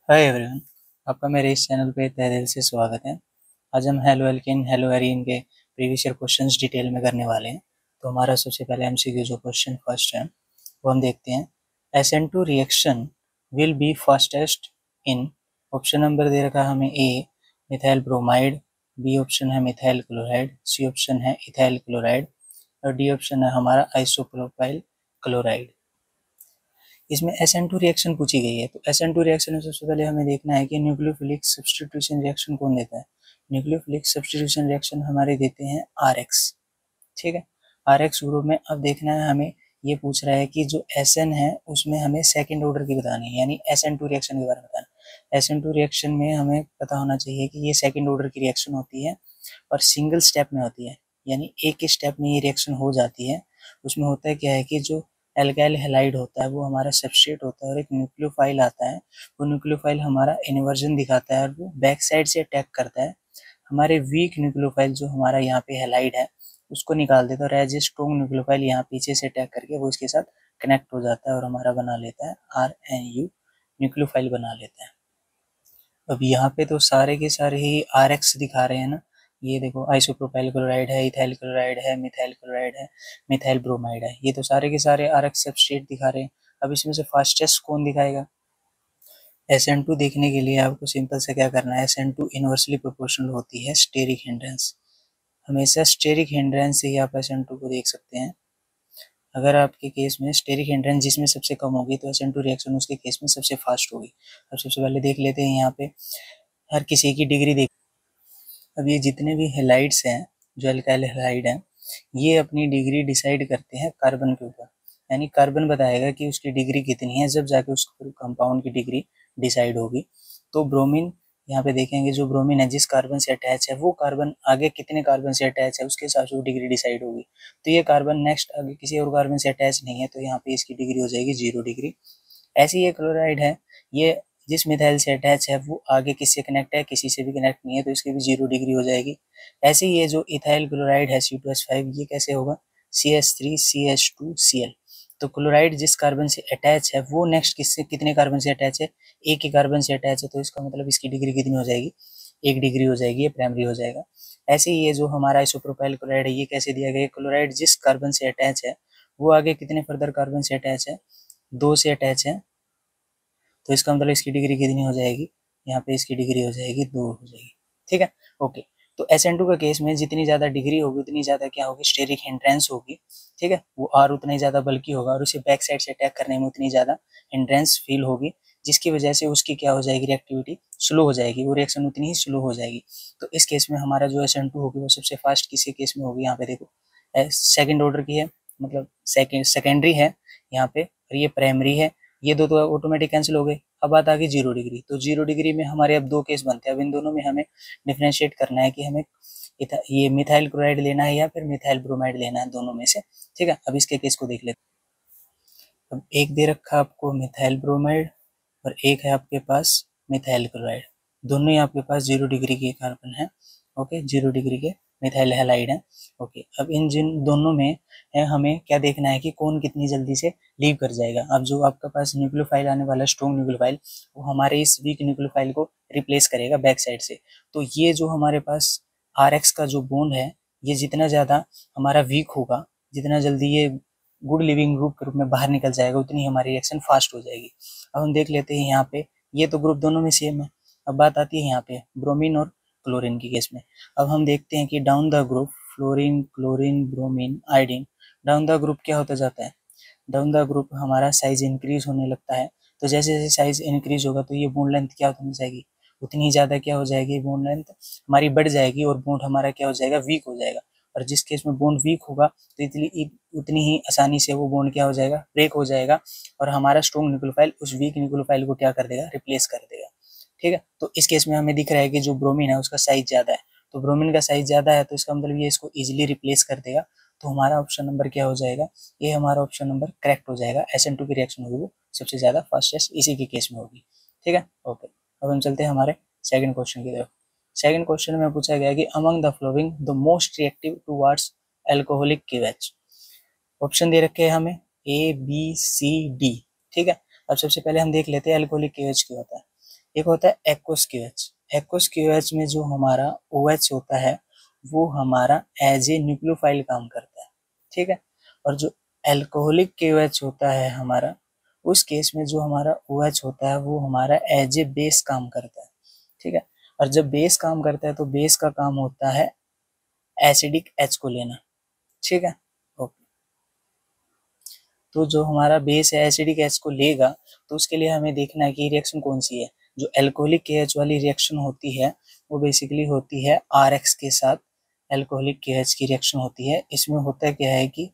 Hi everyone, आपका मेरे इस चैनल पे तहे दिल से स्वागत है। आज हम हेलो एल्केन हेलो एरीन के प्रीवियस ईयर क्वेश्चंस डिटेल में करने वाले हैं। तो हमारा सबसे पहले एमसीक्यू जो क्वेश्चन फर्स्ट है वो हम देखते हैं। SN2 reaction will be fastest in, option number दे रखा है हमें A methyl bromide, B option है मिथाइल क्लोराइड, सी ऑप्शन है इथाइल क्लोराइड और डी ऑप्शन है हमारा आइसोप्रोपाइल क्लोराइड। इसमें SN2 रिएक्शन पूछी गई है। तो SN2 रिएक्शन में सबसे पहले हमें देखना है कि न्यूक्लियोफिलिक सब्स्टिट्यूशन रिएक्शन कौन देता है। न्यूक्लियोफिलिक सब्स्टिट्यूशन रिएक्शन हमारे देते हैं RX। ठीक है, RX ग्रुप में अब देखना है हमें, ये पूछ रहा है कि जो SN है उसमें हमें सेकेंड ऑर्डर की बतानी है, यानी SN2 रिएक्शन के बारे में बताना। SN2 रिएक्शन में हमें पता होना चाहिए कि ये सेकेंड ऑर्डर की रिएक्शन होती है और सिंगल स्टेप में होती है, यानी एक ही स्टेप में ये रिएक्शन हो जाती है। उसमें होता है क्या है कि जो एल्काइल हैलाइड होता है वो हमारा सबस्ट्रेट होता है और एक न्यूक्लियोफाइल आता है। वो न्यूक्लियोफाइल हमारा इन्वर्जन दिखाता है और वो बैक साइड से अटैक करता है। हमारे वीक न्यूक्लियोफाइल जो हमारा यहाँ पे हैलाइड है उसको निकाल देता है और एज ए स्ट्रॉन्ग न्यूक्लियोफाइल यहाँ पीछे से अटैक करके वो इसके साथ कनेक्ट हो जाता है और हमारा बना लेता है RNU, न्यूक्लियोफाइल बना लेता है। अब यहाँ पे तो सारे के सारे ही RX दिखा रहे हैं ना। ये देखो आइसोप्रोपाइल क्लोराइड है, इथाइल क्लोराइड है, मिथाइल क्लोराइड है, मिथाइल ब्रोमाइड है, ये तो सारे के सारे RX सबस्ट्रेट दिखा रहे हैं। अब इसमें से फास्टेस्ट कौन दिखाएगा? SN2 देखने के लिए आपको सिंपल से क्या करना है, SN2 इनवर्सली प्रोपोर्शनल होती है स्टेरिक हिंड्रेंस। हमेशा स्टेरिक हिंड्रेंस से ही आप SN2 को देख सकते हैं। अगर आपके केस में स्टेरिक हिंड्रेंस जिसमें सबसे कम होगी तो SN2 रिएक्शन उसके केस में सबसे फास्ट होगी। अब सबसे पहले देख लेते हैं यहाँ पे हर किसी की डिग्री देख। अब ये जितने भी हेलाइड्स हैं, जो अल्काइल हेलाइड हैं, ये अपनी डिग्री डिसाइड करते हैं कार्बन के ऊपर, यानी कार्बन बताएगा कि उसकी डिग्री कितनी है, जब जाके उस कंपाउंड की डिग्री डिसाइड होगी। तो ब्रोमीन, यहाँ पे देखेंगे जो ब्रोमीन है जिस कार्बन से अटैच है वो कार्बन आगे कितने कार्बन से अटैच है उसके हिसाब से वो डिग्री डिसाइड होगी। तो ये कार्बन नेक्स्ट आगे किसी और कार्बन से अटैच नहीं है तो यहाँ पे इसकी डिग्री हो जाएगी 0 डिग्री। ऐसी ये क्लोराइड है, ये जिस मिथाइल से अटैच है वो आगे किससे कनेक्ट है, किसी से भी कनेक्ट नहीं है तो इसकी भी 0 डिग्री हो जाएगी। ऐसे ही ये जो इथाइल क्लोराइड है C2H5, ये कैसे होगा CH3CH2Cl। तो क्लोराइड जिस कार्बन से अटैच है वो नेक्स्ट किससे कितने कार्बन से अटैच है, एक ही कार्बन से अटैच है, तो इसका मतलब इसकी डिग्री कितनी हो जाएगी, 1 डिग्री हो जाएगी, ये प्राइमरी हो जाएगा। ऐसे ही ये जो हमारा आइसोप्रोपाइल क्लोराइड है ये कैसे दिया गया, क्लोराइड जिस कार्बन से अटैच है वो आगे कितने फर्दर कार्बन से अटैच है, 2 से अटैच है, तो इसका मतलब इसकी डिग्री कितनी हो जाएगी, यहाँ पे इसकी डिग्री हो जाएगी 2 हो जाएगी। ठीक है, ओके। तो SN2 का केस में जितनी ज़्यादा डिग्री होगी उतनी ज़्यादा क्या होगी, स्टेरिक हिंड्रेंस होगी। ठीक है, वो R उतना ही ज़्यादा बल्कि होगा और उसे बैक साइड से अटैक करने में उतनी ज़्यादा हिंड्रेंस फील होगी, जिसकी वजह से उसकी क्या हो जाएगी, रिएक्टिविटी स्लो हो जाएगी, वो रिएक्शन उतनी ही स्लो हो जाएगी। तो इस केस में हमारा जो SN2 होगी वो सबसे फास्ट किसी केस में होगी, यहाँ पे देखो सेकेंड ऑर्डर की है, मतलब सेकेंडरी है यहाँ पे, और ये प्राइमरी है। ये दो तो ऑटोमेटिक कैंसिल हो गए। अब बात आ गई 0 डिग्री। तो 0 डिग्री में हमारे अब 2 केस बनते हैं। अब इन दोनों में हमें डिफ्रेंशिएट करना है कि हमें ये मिथाइल क्लोराइड लेना है या फिर मिथाइल ब्रोमाइड लेना है, दोनों में से। ठीक है, अब इसके केस को देख लेते हैं। अब एक दे रखा आपको मिथाइल ब्रोमाइड और एक है आपके पास मिथाइल क्लोराइड, दोनों ही आपके पास 0 डिग्री के कार्बन है। ओके, 0 डिग्री के मिथाइल हैलाइड है। ओके, अब इन जिन दोनों में है हमें क्या देखना है कि कौन कितनी जल्दी से लीव कर जाएगा। अब जो आपका पास न्यूक्लियोफाइल आने वाला स्ट्रॉन्ग न्यूक्लियोफाइल वो हमारे इस वीक न्यूक्लियोफाइल को रिप्लेस करेगा बैक साइड से। तो ये जो हमारे पास RX का जो बॉन्ड है ये जितना ज़्यादा हमारा वीक होगा, जितना जल्दी ये गुड लिविंग ग्रुप के रूप में बाहर निकल जाएगा, उतनी हमारी रिएक्शन फास्ट हो जाएगी। अब हम देख लेते हैं यहाँ पे, ये तो ग्रुप दोनों में सेम है। अब बात आती है यहाँ पे ब्रोमीन और क्लोरीन की केस में। अब हम देखते हैं कि down the group fluorine, chlorine, bromine, iodine, down the group क्या होता जाता है, डाउन द ग्रुप हमारा साइज इंक्रीज होने लगता है। तो जैसे जैसे साइज इंक्रीज होगा तो ये बॉन्ड लेंथ क्या होने जाएगी, उतनी ज़्यादा क्या हो जाएगी, बॉन्ड लेंथ हमारी बढ़ जाएगी और बॉन्ड हमारा क्या हो जाएगा, वीक हो जाएगा। और जिस केस में बॉन्ड वीक होगा तो इतनी उतनी ही आसानी से वो बॉन्ड क्या हो जाएगा, ब्रेक हो जाएगा और हमारा स्ट्रॉन्ग न्यूक्लियोफाइल उस वीक न्यूक्लियोफाइल को क्या कर देगा, रिप्लेस कर देगा। ठीक है, तो इस केस में हमें दिख रहा है कि जो ब्रोमीन है उसका साइज ज़्यादा है, तो ब्रोमीन का साइज ज़्यादा है तो इसका मतलब ये इसको ईजिली रिप्लेस कर देगा। तो हमारा ऑप्शन नंबर क्या हो जाएगा, ये हमारा ऑप्शन नंबर करेक्ट हो जाएगा। SN2 की रिएक्शन होगी वो सबसे ज़्यादा फास्टेस्ट इसी के केस में होगी। ठीक है, ओके। अब हम चलते हैं हमारे सेकंड क्वेश्चन की तरफ। सेकंड क्वेश्चन में पूछा गया कि among the following the most reactive towards alcoholic KOH। Option दे रखे हैं हमें A B C D। ठीक है, अब सबसे पहले हम देख लेते हैं एल्कोहलिक KOH क्या होता है। एक होता है एक्वस क्यूएच। एक्वस क्यूएच में जो हमारा OH होता है वो हमारा एज ए न्यूक्लियोफाइल काम करता है, ठीक है। और जो एल्कोहलिक क्यूएच होता है हमारा, उस केस में जो हमारा OH होता है वो हमारा एज ए बेस काम करता है, ठीक है। और जब बेस काम करता है तो बेस का काम होता है एसिडिक H को लेना, ठीक है। ओके, तो जो हमारा बेस है एसिडिक H को लेगा, तो उसके लिए हमें देखना है कि रिएक्शन कौन सी है। जो एल्कोहलिक KH वाली रिएक्शन होती है वो बेसिकली होती है RX के साथ एल्कोहलिक KH की रिएक्शन होती है। इसमें होता क्या है कि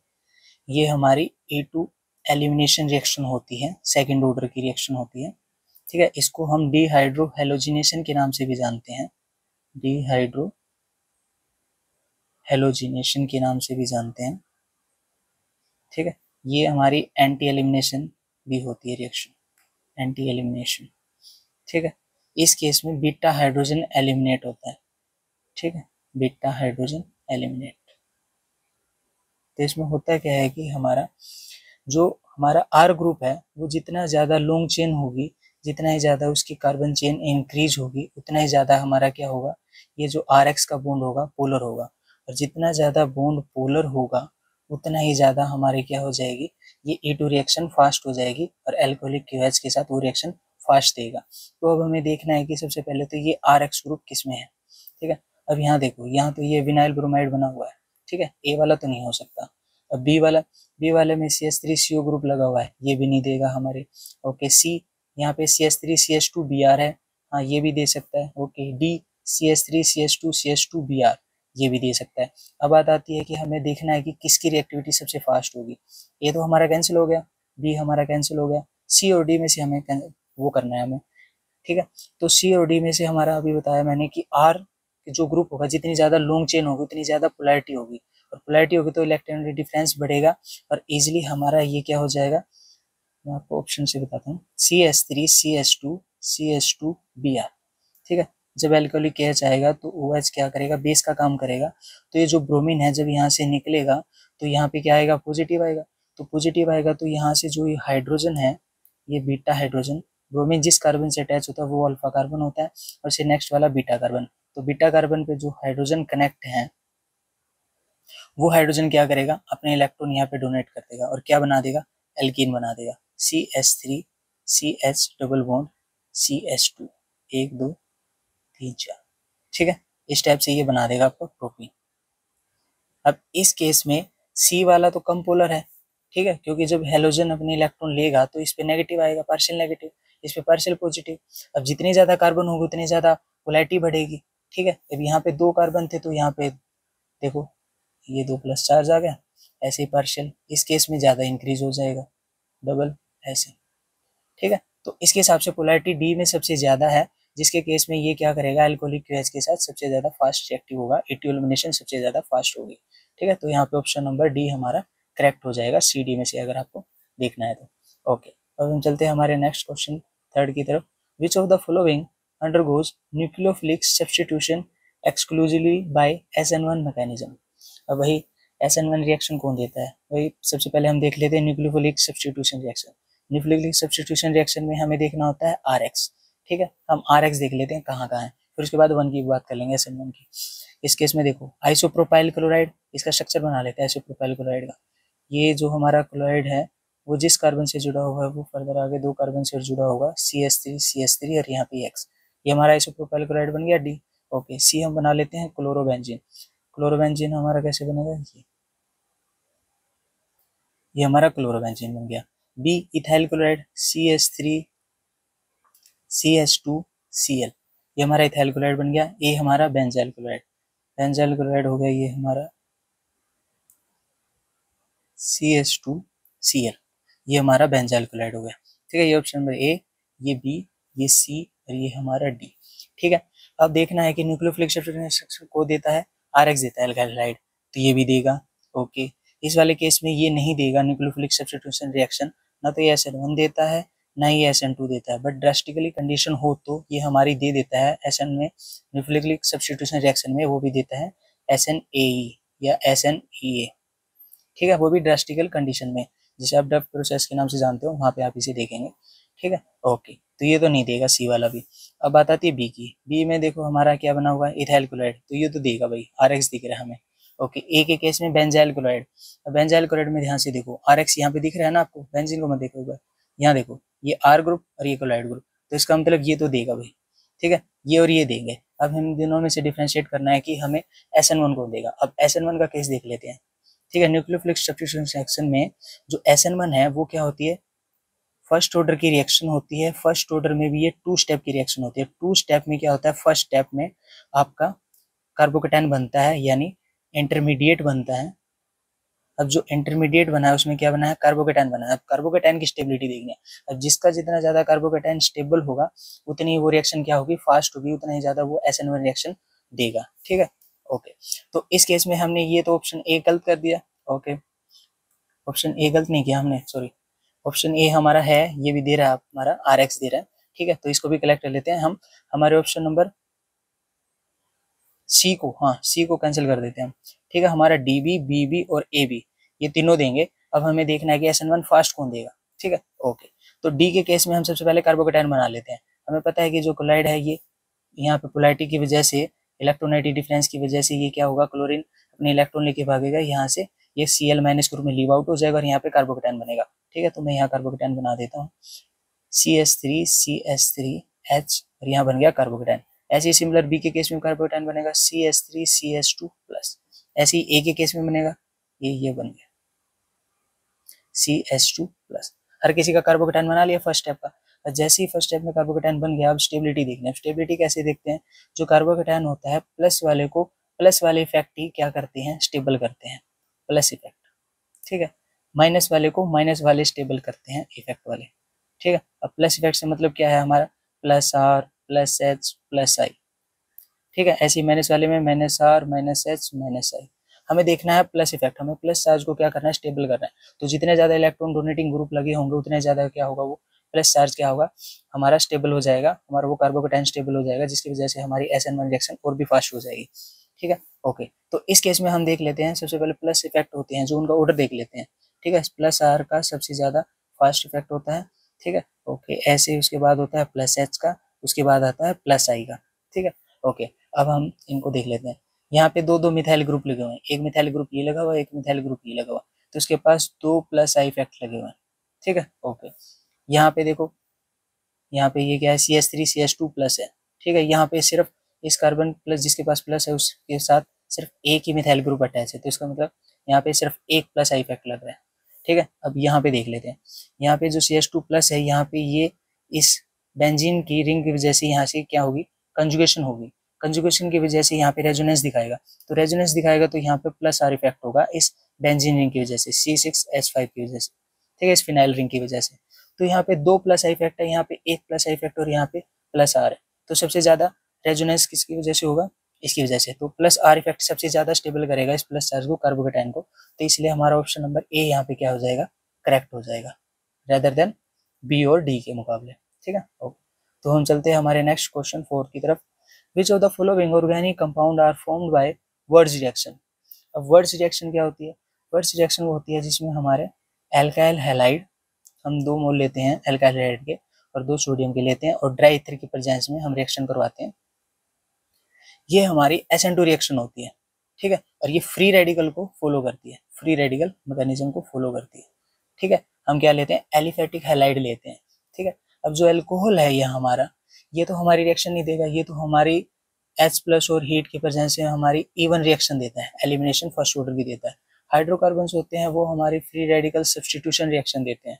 ये हमारी A2 एलिमिनेशन रिएक्शन होती है, सेकेंड ऑर्डर की रिएक्शन होती है, ठीक है। इसको हम डिहाइड्रो हैलोजिनेशन के नाम से भी जानते हैं, डिहाइड्रो हैलोजिनेशन के नाम से भी जानते हैं, ठीक है। ये हमारी एंटी एलिमिनेशन भी होती है रिएक्शन, एंटी एलिमिनेशन, ठीक है। इस केस में बीटा हाइड्रोजन एलिमिनेट होता है, ठीक है, बीटा हाइड्रोजन एलिमिनेट। तो इसमें होता क्या है कि जो हमारा आर ग्रुप है वो जितना ज़्यादा लॉन्ग चेन होगी, जितना ही ज़्यादा उसकी कार्बन चेन इंक्रीज होगी, उतना ही ज़्यादा हमारा क्या होगा, ये जो RX का बॉन्ड होगा पोलर होगा। और जितना ज़्यादा बॉन्ड पोलर होगा उतना ही ज़्यादा हमारे क्या हो जाएगी, ये A2 रिएक्शन फास्ट हो जाएगी और एल्कोहलिक KOH के साथ वो रिएक्शन फास्ट देगा। तो अब हमें देखना है कि सबसे पहले तो ये RX ग्रुप किस में है, ठीक है। अब यहाँ देखो, यहाँ तो ये विनाइल ब्रोमाइड बना हुआ है, ठीक है, A वाला तो नहीं हो सकता। अब बी वाले में CH3CO ग्रुप लगा हुआ है, ये भी नहीं देगा हमारे। ओके, सी यहाँ पे CH3CH2Br है, हाँ ये भी दे सकता है। ओके, डी CH3CH2CH2Br, ये भी दे सकता है। अब बात आती है कि हमें देखना है कि किसकी रिएक्टिविटी सबसे फास्ट होगी। ये तो हमारा कैंसिल हो गया, बी हमारा कैंसिल हो गया, सी और डी में से हमें वो करना है हमें, ठीक है। तो सी और डी में से हमारा अभी बताया मैंने कि आर जो ग्रुप होगा, जितनी ज़्यादा लॉन्ग चेन होगी उतनी ज़्यादा पोलैरिटी होगी, और पोलैरिटी होगी तो इलेक्ट्रॉनिक डिफरेंस बढ़ेगा और इजीली हमारा ये क्या हो जाएगा, मैं आपको ऑप्शन से बताता हूँ, CH3CH2CH2Br, ठीक है। जब एल्कोहलिक KH आएगा तो OH क्या करेगा, बेस का काम करेगा। तो ये जो ब्रोमीन है जब यहाँ से निकलेगा तो यहाँ पे क्या आएगा, पॉजिटिव आएगा। तो पॉजिटिव आएगा तो यहाँ से जो ये हाइड्रोजन है, ये बीटा हाइड्रोजन, ब्रोमीन जिस कार्बन से अटैच होता है वो अल्फा कार्बन होता है और से नेक्स्ट वाला बीटा कार्बन। तो बीटा कार्बन पे जो हाइड्रोजन कनेक्ट है वो हाइड्रोजन क्या करेगा, अपने इलेक्ट्रॉन यहाँ पे डोनेट कर देगा और क्या बना देगा, एल्कीन बना देगा, CH3CH डबल बॉन्ड CH2, 1 2 3 4, ठीक है। इस टाइप से ये बना देगा आपको प्रोपीन। अब इस केस में सी वाला तो कम पोलर है, ठीक है, क्योंकि जब हेलोजन अपने इलेक्ट्रॉन लेगा तो इस पे नेगेटिव आएगा, पार्शियल नेगेटिव, इस पे पार्शियल पॉजिटिव। अब जितनी ज्यादा कार्बन होगी उतनी ज्यादा पोलैरिटी बढ़ेगी, ठीक है। अब यहाँ पे 2 कार्बन थे तो यहाँ पे देखो ये 2 प्लस चार्ज आ गया, ऐसे ही पार्शियल इस केस में ज्यादा इंक्रीज हो जाएगा, डबल ऐसे, ठीक है। तो इसके हिसाब से पोलैरिटी डी में सबसे ज्यादा है, जिसके केस में ये क्या करेगा, एल्कोहलिक KH के साथ सबसे ज्यादा फास्ट रिएक्टिव होगा, A2 एलिमिनेशन सबसे ज्यादा फास्ट होगी, ठीक है। तो यहाँ पे ऑप्शन नंबर डी हमारा करेक्ट हो जाएगा CD में से, अगर आपको देखना है तो। ओके, अब हम चलते हैं हमारे नेक्स्ट क्वेश्चन थर्ड की तरफ। Which of the following undergoes nucleophilic substitution exclusively by SN1 mechanism. अब वही SN1 रिएक्शन कौन देता है, वही सबसे पहले हम देख लेते हैं nucleophilic substitution reaction. Nucleophilic substitution reaction में हमें देखना होता है RX, ठीक है। हम RX देख लेते हैं कहाँ कहाँ है, फिर उसके बाद 1 की बात कर लेंगे, SN1 की। इस केस में देखो आइसोप्रोपाइल क्लोराइड, इसका स्ट्रक्चर बना लेते हैं आइसोप्रोपाइल क्लोराइड का। ये जो हमारा क्लोराइड है वो जिस कार्बन से जुड़ा हुआ है वो फर्दर आगे 2 कार्बन से जुड़ा होगा, CH3 और यहाँ पे X। ये हमारा आइसोप्रोपाइल क्लोराइड बन गया डी। ओके, सी हम बना लेते हैं क्लोरोबेंजीन। क्लोरोबेंजीन हमारा कैसे बनेगा, ये हमारा क्लोरोबेंजीन बन गया। बी इथाइल क्लोराइड CH3CH2Cl, ये हमारा इथाइल क्लोराइड बन गया। ए हमारा बेंजाइल क्लोराइड, बेंजाइल क्लोराइड हो गया ये हमारा CH2Cl, ये हमारा बेंजाइल क्लोराइड हो गया, ठीक है। ये ऑप्शन नंबर ए, ये बी, ये सी और ये हमारा डी, ठीक है। अब देखना है कि न्यूक्लियोफिलिक सब्स्टिट्यूशन को देता है RX देता है एल्काइल हाइड्राइड, तो ये भी देगा। ओके, इस वाले केस में ये नहीं देगा न्यूक्लियोफिलिक सब्स्टिट्यूशन रिएक्शन, ना तो ये SN1 देता है ना ही SN2 देता है, बट ड्रास्टिकली कंडीशन हो तो ये हमारी दे देता है SN में, न्यूक्लियोफिलिक सब्स्टिट्यूशन रिएक्शन में वो भी देता है SNAE या SNEA, ठीक है, वो भी ड्रास्टिकल कंडीशन में, जिसे आप डफ प्रोसेस के नाम से जानते हो, वहाँ पे आप इसे देखेंगे, ठीक है। ओके, तो ये तो नहीं देगा सी वाला भी। अब बात आती है बी की। बी में देखो हमारा क्या बना हुआ है, इथाइल क्लोराइड, तो ये तो देगा भाई, RX दिख रहा है हमें। ओके, ए के केस में बेंजाइल क्लोराइड। अब बेंजाइल क्लोराइड में ध्यान से देखो, RX यहाँ पे दिख रहा है ना आपको, बेंजीन को मत देखो एक बार, यहाँ देखो ये R ग्रुप और ये क्लोराइड ग्रुप, तो इसका मतलब ये तो देगा भाई, ठीक है, ये और ये देंगे। अब हम दोनों में से डिफ्रेंशिएट करना है कि हमें SN1 कौन देगा। अब SN1 का केस देख लेते हैं, ठीक है। न्यूक्लियोफिलिक सब्स्टिट्यूशन रिएक्शन में जो SN1 है वो क्या होती है, फर्स्ट ऑर्डर की रिएक्शन होती है। फर्स्ट ऑर्डर में भी ये 2 स्टेप की रिएक्शन होती है। 2 स्टेप में क्या होता है, फर्स्ट स्टेप में आपका कार्बोकेटाइन बनता है, यानी इंटरमीडिएट बनता है। अब जो इंटरमीडिएट बना है उसमें क्या बना है, कार्बोकेटाइन बना है। अब कार्बोकेटाइन की स्टेबिलिटी देखनी है। अब जिसका जितना ज्यादा कार्बोकेटाइन स्टेबल होगा उतनी ही वो रिएक्शन क्या होगी, फास्ट होगी, उतना ही ज्यादा वो SN1 रिएक्शन देगा, ठीक है। ओके, तो इस केस में हमने ये तो ऑप्शन ए गलत कर दिया। ओके, ऑप्शन ए गलत नहीं किया हमने, सॉरी, ऑप्शन ए हमारा है, ये भी दे रहा है हमारा RX दे रहा है, ठीक है। तो इसको भी कलेक्ट कर लेते हैं हम। हमारे ऑप्शन नंबर सी को, हाँ सी को कैंसिल कर देते हैं हम, ठीक है। हमारा DB, BB और AB ये तीनों देंगे। अब हमें देखना है कि SN1 फास्ट कौन देगा, ठीक है। ओके, तो डी के केस में हम सबसे पहले कार्बोकेटाइन बना लेते हैं। हमें पता है कि जो क्लोराइड है ये यहाँ पे पोलैरिटी की वजह से, इलेक्ट्रोनेगेटिव डिफरेंस की वजह से ये क्या होगा, क्लोरीन अपने इलेक्ट्रॉन लेके भागेगा यहाँ से, ये Cl माइनस ग्रुप में लीव आउट हो जाएगा और यहाँ पे कार्बोकेटाइन बनेगा, ठीक है। तो मैं यहाँ कार्बोकेटाइन बना देता हूँ, CH3CH3H और यहाँ बन गया कार्बोकेटाइन। ऐसे ही सिमिलर बी के केस में कार्बोकेटाइन बनेगा CH3CH2 प्लस। ऐसे ही ए के केस में बनेगा, ये बन गया CH2 प्लस। हर किसी का कार्बोकेटाइन बना लिया फर्स्ट स्टेप का। जैसे ही फर्स्ट स्टेप में कार्बोकेटाइन बन गया, अब स्टेबिलिटी देखना है। स्टेबिलिटी कैसे देखते हैं, जो कार्बोकेटाइन होता है प्लस वाले को, प्लस वाले इफेक्ट ही क्या करते हैं, स्टेबल करते हैं, प्लस इफेक्ट, ठीक है। माइनस वाले को माइनस वाले स्टेबल करते हैं, इफेक्ट वाले, ठीक है। अब प्लस इफेक्ट से मतलब क्या है हमारा, plus R plus H plus I, ठीक है। ऐसे ही माइनस वाले में minus R minus H minus I। हमें देखना है प्लस इफेक्ट, हमें प्लस चार्ज को क्या करना है, स्टेबल करना है। तो जितने ज्यादा इलेक्ट्रॉन डोनेटिंग ग्रुप लगे होंगे उतने ज्यादा क्या होगा, वो प्लस चार्ज क्या होगा हमारा, स्टेबल हो जाएगा, हमारा वो कार्बोकेटाइन स्टेबल हो जाएगा, जिसकी वजह से हमारी SN1 रिएक्शन और भी फास्ट हो जाएगी, ठीक है। ओके, तो इस केस में हम देख लेते हैं, सबसे पहले प्लस इफेक्ट होते हैं जो उनका ऑर्डर देख लेते हैं, ठीक है। प्लस R का सबसे ज्यादा फास्ट इफेक्ट होता है, ठीक है। ओके, ऐसे उसके बाद होता है प्लस H का, उसके बाद आता है प्लस I का, ठीक है। ओके, अब हम इनको देख लेते हैं। यहाँ पे दो दो मिथाइल ग्रुप लगे हुए हैं, एक मिथाइल ग्रुप ये लगा हुआ है, एक मिथाइल ग्रुप ये लगा हुआ है, तो उसके पास 2 प्लस I इफेक्ट लगे हुए हैं, ठीक है। ओके, यहाँ पे देखो, यहाँ पे ये क्या है, CH3CH2 प्लस है, ठीक है। यहाँ पे सिर्फ इस कार्बन प्लस जिसके पास प्लस है उसके साथ सिर्फ एक ही मिथाइल ग्रुप अटैच है, तो इसका मतलब यहाँ पे सिर्फ एक प्लस I इफेक्ट लग रहा है, ठीक है। अब यहाँ पे देख लेते हैं, यहाँ पे जो CH2 प्लस है, यहाँ पे ये इस बेंजीन की रिंग की वजह से यहाँ से क्या होगी, कंजुगेशन होगी। कंजुगेशन की वजह से यहाँ पे रेजोनेंस दिखाएगा, तो रेजोनेंस दिखाएगा तो यहाँ पे प्लस R इफेक्ट होगा इस बेंजीन रिंग की वजह से, C6H5 की वजह से, ठीक है, इस फिनाइल रिंग की वजह से। तो यहाँ पे 2 प्लस I इफेक्ट है, यहाँ पे 1 प्लस I इफेक्ट और यहाँ पे प्लस R है। तो सबसे ज्यादा रेजोनेंस किसकी वजह से होगा, इसकी वजह से। तो प्लस R इफेक्ट सबसे ज्यादा स्टेबल करेगा इस प्लस चार्ज को, कार्बोकेटाइन को। तो इसलिए हमारा ऑप्शन नंबर ए यहाँ पे क्या हो जाएगा, करेक्ट हो जाएगा, रेदर देन बी और डी के मुकाबले, ठीक है। ओके, तो हम चलते हैं हमारे नेक्स्ट क्वेश्चन 4 की तरफ। Which of the following organic compound are formed by Wurtz reaction. अब वर्ड्स रिएक्शन क्या होती है, वर्ड्स रिएक्शन वो होती है जिसमें हमारे एल्काइल हैलाइड, हम 2 मोल लेते हैं एल्काइल हैलाइड के और 2 सोडियम के लेते हैं और ड्राई ईथर की प्रेजेंस में हम रिएक्शन करवाते हैं। ये हमारी SN2 रिएक्शन होती है, ठीक है। और ये फ्री रेडिकल को फॉलो करती है, फ्री रेडिकल मैकेनिज्म को फॉलो करती है, ठीक है। हम क्या लेते हैं, एलिफेटिक हैलाइड लेते हैं, ठीक है। अब जो अल्कोहल है ये हमारा, ये तो हमारी रिएक्शन नहीं देगा, ये तो हमारी H प्लस और हीट की प्रेजेंस में हमारी इवन रिएक्शन देता है, एलिमिनेशन फर्स्ट ऑर्डर भी देता है। हाइड्रोकार्बन होते हैं वो हमारी फ्री रेडिकल सब्स्टिट्यूशन रिएक्शन देते हैं।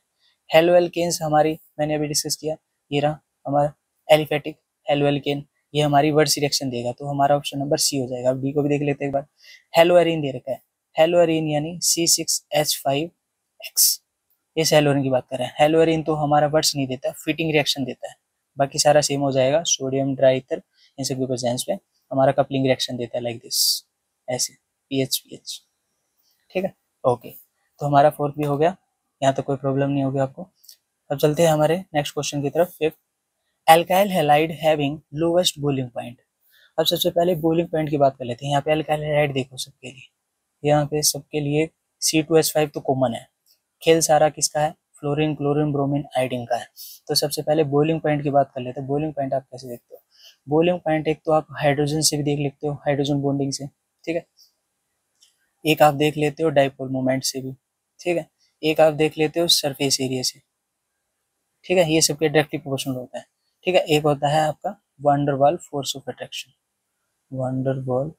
हेलो एल्केन्स हमारी, मैंने अभी डिस्कस किया, ये रहा हमारा एलिफेटिक हेलो एल्केन, ये हमारी वर्ड्स रिएक्शन देगा, तो हमारा ऑप्शन नंबर सी हो जाएगा। अब डी को भी देख लेते हैं एक बार। हेलो एरीन दे रखा है, हेलो एरीन यानी C6H5X, इस हेलो एरीन की बात कर रहे हैं। हेलो एरीन तो हमारा वर्ड्स नहीं देता, फिटिंग रिएक्शन देता है, बाकी सारा सेम हो जाएगा। सोडियम ड्राई ईथर इन सब के प्रेजेंस में हमारा कपलिंग रिएक्शन देता है, लाइक दिस, ऐसे PH, ठीक है। ओके, तो हमारा 4th भी हो गया, यहाँ तो कोई प्रॉब्लम नहीं होगी आपको। अब चलते हैं हमारे नेक्स्ट क्वेश्चन की तरफ। 5th, alkyl halide having lowest boiling point. अब सबसे पहले बॉइलिंग पॉइंट की बात कर लेते हैं। यहाँ पे एल्काइल हैलाइड देखो सबके लिए, यहाँ पे सबके लिए C2H5 तो कॉमन है। खेल सारा किसका है, फ्लोरीन, क्लोरीन, ब्रोमीन, आयोडीन का है। तो सबसे पहले बॉइलिंग पॉइंट की बात कर लेते हैं। बॉइलिंग पॉइंट आप कैसे देखते हो? बॉइलिंग पॉइंट एक तो आप हाइड्रोजन से भी देख लेते हो, हाइड्रोजन बॉन्डिंग से, ठीक है। एक आप देख लेते हो डाइपोल मोमेंट से भी, ठीक है। एक आप देख लेते हो सरफेस एरिया से, ठीक है। ये सबके डायरेक्टली प्रोपोर्शनल होता है, ठीक है। एक होता है आपका वंडर वाल फोर्स ऑफ अट्रैक्शन, वंडर वाल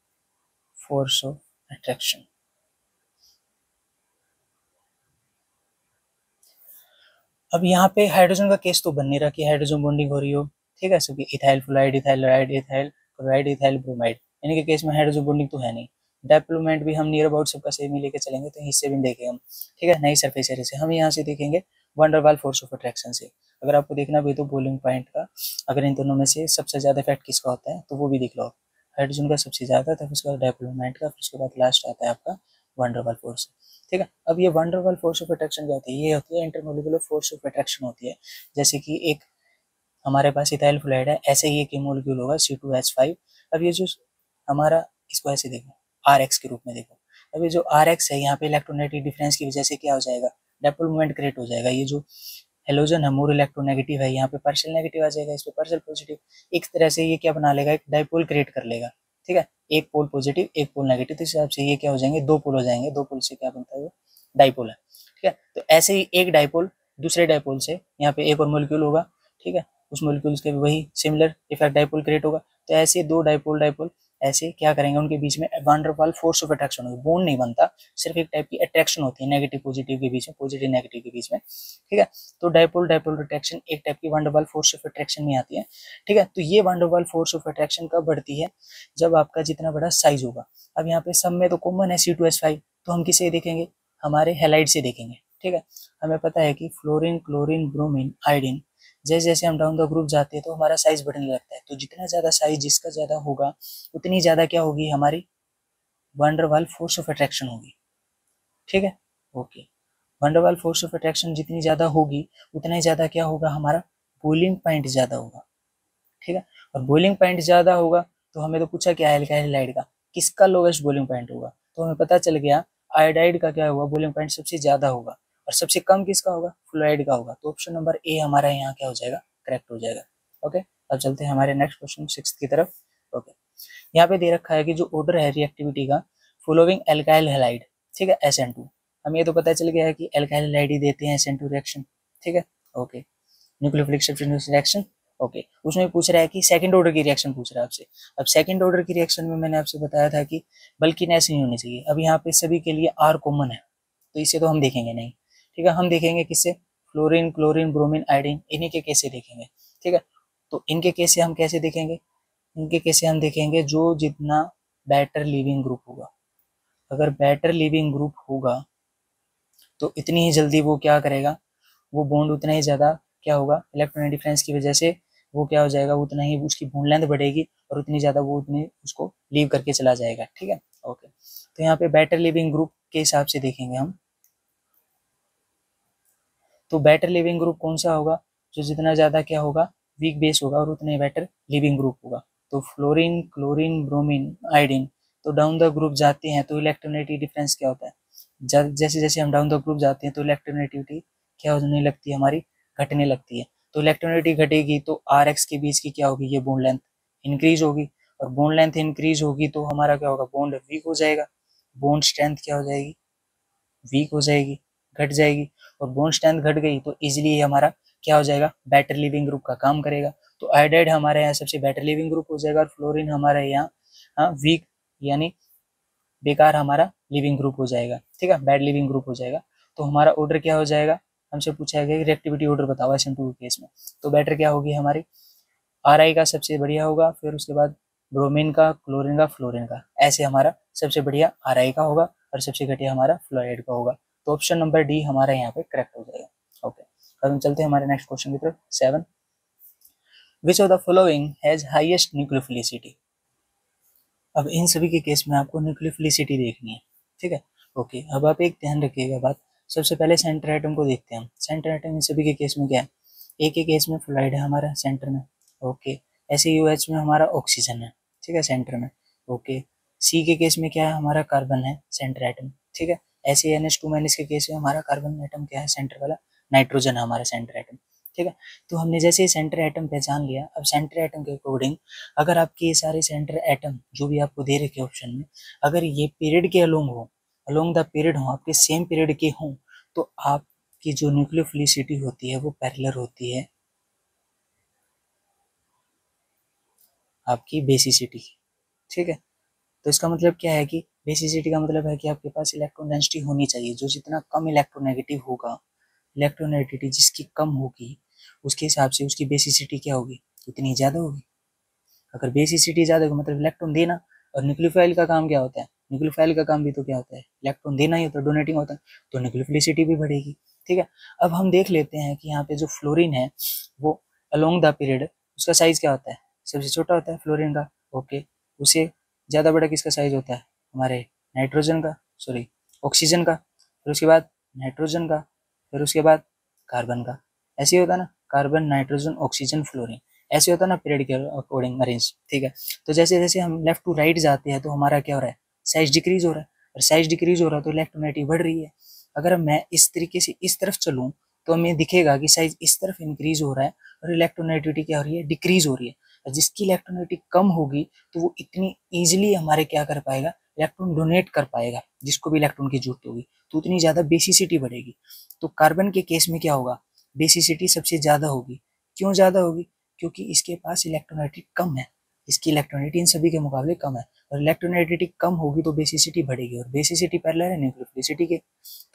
फोर्स ऑफ अट्रैक्शन। अब यहाँ पे हाइड्रोजन का केस तो बन नहीं रहा कि हाइड्रोजन बॉन्डिंग हो रही हो, ठीक है। सभी ethyl fluoride, ethyl chloride, ethyl chloride, ethyl bromide, इनके केस में हाइड्रोजन बॉन्डिंग तो है नहीं। डाइप्लोमेंट भी हम नियर अबाउट सबका सेम ही लेके चलेंगे, तो इससे भी देखेंगे हम, ठीक है। नई सरफेस एरिया से हम यहाँ से देखेंगे वंडरवाल फोर्स ऑफ अट्रैक्शन से। अगर आपको देखना भी तो बॉइलिंग पॉइंट का, अगर इन दोनों में से सबसे ज्यादा इफेक्ट किसका होता है तो वो भी देख लो। हाइड्रोजन का सबसे ज्यादा, तब उसके बाद डाइप्लोमेंट का, फिर उसके बाद लास्ट आता है आपका वंडरवाल फोर्स, ठीक है। अब ये वंडरवाल फोर्स ऑफ अट्रैक्शन क्या होती है? ये होती है इंटरमोलिकुलर फोर्स ऑफ अट्रैक्शन होती है। जैसे कि एक हमारे पास इथाइल फ्लोराइड है, ऐसे ही एक मोलिक्यूल होगा C2H5। अब ये जो हमारा, इसको ऐसे देखो RX के रूप में देखो। अब ये जो RX है, यहाँ पे इलेक्ट्रोनेगेटिव डिफरेंस की वजह से क्या हो जाएगा? डाइपोल मोमेंट क्रिएट हो जाएगा। ये जो हेलोजन है मोर इलेक्ट्रोनेगेटिव है, यहाँ पे पार्शियल नेगेटिव आ जाएगा, इस पे पार्शियल पॉजिटिव। एक तरह से ये क्या बना लेगा? एक डाइपोल क्रिएट कर लेगा, ठीक है। एक पोल पॉजिटिव, एक पोल नेगेटिव, तो इस हिसाब से ये क्या हो जाएंगे? दो पोल हो जाएंगे। दो पोल से क्या बनता है? वो डाइपोल है, ठीक है। तो ऐसे ही एक डाइपोल दूसरे डाइपोल से, यहाँ पे एक और मोलिक्यूल होगा, ठीक है, उस मोलिक्यूल्स के वही सिमिलर इफेक्ट डाइपोल क्रिएट होगा। तो ऐसे दो डाइपोल डाइपोल ऐसे क्या करेंगे? उनके बीच में van der Waals force of attraction होगी। बॉन्ड नहीं बनता, सिर्फ एक टाइप की अट्रैक्शन होती है नेगेटिव पॉजिटिव के बीच में, पॉजिटिव नेगेटिव के बीच में, ठीक है। तो डाइपोल डाइपोल अट्रैक्शन एक टाइप की van der Waals force of attraction में आती है, ठीक है। तो ये van der Waals force of attraction कब बढ़ती है? जब आपका जितना बड़ा साइज होगा। अब यहाँ पे सब में तो कॉमन है C2H5, तो हम किसे देखेंगे? हमारे हेलाइड से देखेंगे, ठीक है। हमें पता है कि फ्लोरीन, क्लोरीन, ब्रोमीन, आयोडीन, जैसे जैसे हम डाउन द ग्रुप जाते हैं तो हमारा साइज बढ़ने लगता है। तो जितना ज्यादा साइज जिसका ज्यादा होगा, उतनी ज्यादा क्या होगी? हमारी van der Waals force of attraction होगी, ठीक है। Okay, van der Waals force of attraction जितनी ज्यादा होगी, उतना ही ज्यादा क्या होगा? हमारा बॉइलिंग पॉइंट ज्यादा होगा, ठीक है। और बॉइलिंग पॉइंट ज्यादा होगा तो हमें तो पूछा क्या है अल्काइल हैलाइड का, किसका लोवेस्ट बॉइलिंग पॉइंट होगा? तो हमें पता चल गया आयोडाइड का क्या होगा? बॉइलिंग पॉइंट सबसे ज्यादा होगा। और सबसे कम किसका होगा? फ्लोराइड का होगा। तो ऑप्शन नंबर ए हमारा यहाँ क्या हो जाएगा? करेक्ट हो जाएगा। ओके, अब चलते हैं हमारे नेक्स्ट क्वेश्चन 6 की तरफ। ओके, यहाँ पे दे रखा है कि जो ऑर्डर है रिएक्टिविटी का, फॉलोइंग एल्काइल हैलाइड, ठीक है, SN2। हमें ये तो पता चल गया है कि एल्काइल हैलाइड ही देते हैं SN2 रिएक्शन, ठीक है। Okay, nucleophilic substitution reaction. Okay, उसमें पूछ रहा है कि सेकंड ऑर्डर की रिएक्शन पूछ रहा है आपसे। अब सेकंड ऑर्डर की रिएक्शन में मैंने आपसे बताया था कि बल्किनेस नहीं होनी चाहिए। अब यहाँ पे सभी के लिए R कॉमन है, तो इसे तो हम देखेंगे नहीं, ठीक है। हम देखेंगे किससे? फ्लोरीन, क्लोरीन, ब्रोमीन, आयोडीन, इन्हीं के केस से देखेंगे, ठीक है। तो इनके केस से हम कैसे देखेंगे? इनके केस से हम देखेंगे जो जितना बेटर लिविंग ग्रुप होगा। अगर बेटर लिविंग ग्रुप होगा तो इतनी ही जल्दी वो क्या करेगा? वो बॉन्ड उतना ही ज़्यादा क्या होगा? इलेक्ट्रॉन डिफरेंस की वजह से वो क्या हो जाएगा? उतना ही उसकी बॉन्ड लेंथ बढ़ेगी और उतनी ज़्यादा वो उतनी उसको लीव करके चला जाएगा, ठीक है। ओके, तो यहाँ पे बेटर लिविंग ग्रुप के हिसाब से देखेंगे हम। तो बेटर लिविंग ग्रुप कौन सा होगा? जो जितना ज़्यादा क्या होगा? वीक बेस होगा और उतने बेटर लिविंग ग्रुप होगा। तो फ्लोरीन, क्लोरीन, ब्रोमीन, आयोडीन, तो डाउन द ग्रुप जाते हैं तो इलेक्ट्रोनेटिव डिफरेंस क्या होता है? जैसे जैसे हम डाउन द ग्रुप जाते हैं तो इलेक्ट्रोनेटिविटी क्या होने लगती है? हमारी घटने लगती है। तो इलेक्ट्रोनेटिविटी घटेगी तो RX के बीच की क्या होगी? ये बॉन्ड लेंथ इंक्रीज होगी, और बॉन्ड लेंथ इंक्रीज होगी तो हमारा क्या होगा? बॉन्ड वीक हो जाएगा। बॉन्ड स्ट्रेंथ क्या हो जाएगी? वीक हो जाएगी, घट जाएगी। और बॉन्ड स्ट्रेंथ घट गई तो इजीली हमारा क्या हो जाएगा? बेटर लिविंग ग्रुप का काम करेगा। तो आयोडाइड हमारे यहाँ सबसे बेटर लिविंग ग्रुप हो जाएगा और फ्लोरीन हमारे यहाँ वीक यानी बेकार हमारा लिविंग ग्रुप हो जाएगा, ठीक है, बैड लिविंग ग्रुप हो जाएगा। तो हमारा ऑर्डर क्या हो जाएगा? हमसे पूछा गया कि रिएक्टिविटी ऑर्डर बताओ SN2 के केस में। तो बेटर क्या होगी हमारी? RI का सबसे बढ़िया होगा, फिर उसके बाद ब्रोमीन का, क्लोरीन का, फ्लोरीन का, ऐसे हमारा सबसे बढ़िया RI का होगा और सबसे घटिया हमारा फ्लोराइड का होगा। तो ऑप्शन नंबर डी हमारा यहाँ पे करेक्ट हो जाएगा। ओके, अब हम चलते हैं हमारे नेक्स्ट क्वेश्चन की तरफ 7। विच of the following has highest nucleophilicity? अब इन सभी के केस में आपको न्यूक्लियोफिलिसिटी देखनी है, ठीक है। ओके, अब आप एक ध्यान रखिएगा बात। सबसे पहले सेंटर एटम को देखते हैं हम। सेंटर एटम इन सभी के केस में क्या है? एक के केस में फ्लोराइड है हमारा सेंटर में, ओके। SeOH में हमारा ऑक्सीजन है, ठीक है, सेंटर में, ओके। C के केस में क्या है? हमारा कार्बन है सेंटर एटम, ठीक है। SeNH2- के केस में हमारा कार्बन एटम क्या है? सेंटर वाला नाइट्रोजन है हमारा सेंटर एटम, ठीक है। तो हमने जैसे ही सेंटर एटम पहचान लिया, अब सेंटर एटम के अकॉर्डिंग अगर आपके ये सारे सेंटर एटम जो भी आपको दे रखे ऑप्शन में, अगर ये पीरियड के अलोंग द पीरियड हो, आपके सेम पीरियड के हों, तो आपकी जो न्यूक्लियोफिलिसिटी होती है वो पैरेलल होती है आपकी बेसिसिटी, ठीक है। तो इसका मतलब क्या है कि बेसिसिटी का मतलब है कि आपके पास इलेक्ट्रॉन डेंसिटी होनी चाहिए, जो जितना कम इलेक्ट्रोनेगेटिव होगा, इलेक्ट्रोनेगेटिविटी जिसकी कम होगी, उसके हिसाब से उसकी बेसिसिटी क्या होगी, उतनी ज़्यादा होगी। अगर बेसिसिटी ज़्यादा होगी मतलब इलेक्ट्रॉन देना, और न्यूक्लियोफाइल का काम क्या होता है, न्यूक्लियोफाइल का काम भी तो क्या होता है, इलेक्ट्रॉन देना ही होता है, डोनेटिंग होता है, तो न्यूक्लियोफिलिसिटी भी बढ़ेगी, ठीक है। अब हम देख लेते हैं कि यहाँ पे जो फ्लोरीन है वो अलोंग द पीरियड उसका साइज क्या होता है, सबसे छोटा होता है फ्लोरीन का, ओके। उसे ज़्यादा बड़ा किसका साइज होता है, हमारे नाइट्रोजन का, सॉरी ऑक्सीजन का, फिर उसके बाद नाइट्रोजन का, फिर उसके बाद कार्बन का, ऐसे ही होता है ना, कार्बन नाइट्रोजन ऑक्सीजन फ्लोरीन, ऐसे होता है ना पीरियड के अकॉर्डिंग अरेंज, ठीक है। तो जैसे जैसे हम लेफ्ट टू राइट जाते हैं तो हमारा क्या हो रहा है, साइज डिक्रीज हो रहा है, और साइज डिक्रीज हो रहा है तो इलेक्ट्रोनेगेटिविटी बढ़ रही है। अगर मैं इस तरीके से इस तरफ चलूँ तो हमें दिखेगा कि साइज इस तरफ इंक्रीज हो रहा है और इलेक्ट्रोनेगेटिविटी क्या हो रही है, डिक्रीज हो रही है। और जिसकी इलेक्ट्रोनेगेटिविटी कम होगी तो वो इतनी ईजिली हमारे क्या कर पाएगा, इलेक्ट्रॉन डोनेट कर पाएगा, जिसको भी इलेक्ट्रॉन की जरूरत होगी, तो उतनी ज़्यादा बेसिसिटी बढ़ेगी। तो कार्बन के केस में क्या होगा, बेसिसिटी सबसे ज़्यादा होगी। क्यों ज़्यादा होगी, क्योंकि इसके पास इलेक्ट्रोनेगेटिविटी कम है, इसकी इलेक्ट्रोनेगेटिविटी इन सभी के मुकाबले कम है, और इलेक्ट्रोनेगेटिविटी कम होगी तो बेसिसिटी बढ़ेगी, और बेसिसिटी पैरेलल है न्यूक्लियोफिलिसिटी के,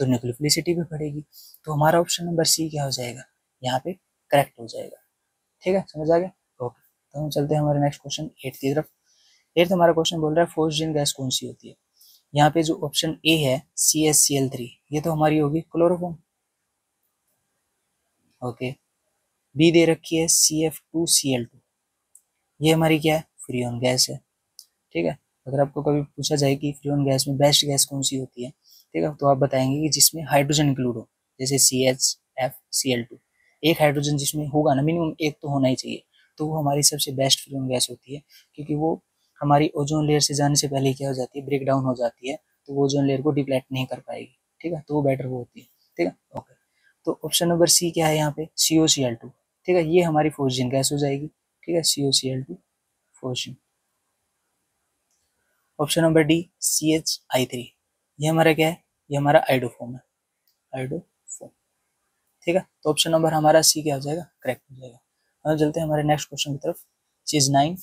तो न्यूक्लियोफिलिसिटी भी बढ़ेगी। तो हमारा ऑप्शन नंबर सी क्या हो जाएगा, यहाँ पे करेक्ट हो जाएगा, ठीक है, समझ आ गया, ओके। तो हम चलते हैं हमारे नेक्स्ट क्वेश्चन 8 की तरफ। 8 हमारा क्वेश्चन बोल रहा है फोर्सजन गैस कौन सी होती है। यहाँ पे जो ऑप्शन ए है CaCl3, ये तो हमारी होगी क्लोरोफॉर्म, ओके। बी दे रखी है CF2Cl2, ये हमारी क्या है, फ्रीऑन गैस है, ठीक है। अगर आपको कभी पूछा जाए कि फ्रीऑन गैस में बेस्ट गैस कौन सी होती है, ठीक है, तो आप बताएंगे कि जिसमें हाइड्रोजन इंक्लूड हो, जैसे CHFCl2, एक हाइड्रोजन जिसमें होगा ना, मिनिमम एक तो होना ही चाहिए, तो वो हमारी सबसे बेस्ट फ्रीऑन गैस होती है, क्योंकि वो हमारी ओजोन लेयर से जाने से पहले क्या हो जाती है, ब्रेक डाउन हो जाती है, तो वो ओजोन लेयर को डिप्लेट नहीं कर पाएगी, ठीक है, तो वो बेटर वो होती है, ठीक है, ओके। तो ऑप्शन नंबर सी क्या है यहाँ पे, COCl2, ठीक है, ये हमारी फोर्सजन गैस हो जाएगी, ठीक है, COCl2 फोर्सजन। Option number D CHI3, ये हमारा क्या है, ये हमारा आइडोफॉर्म है, आइडोफॉर्म, ठीक है। तो ऑप्शन नंबर हमारा सी क्या हो जाएगा, करेक्ट हो जाएगा। अब चलते हैं हमारे नेक्स्ट क्वेश्चन की तरफ, चीज 9,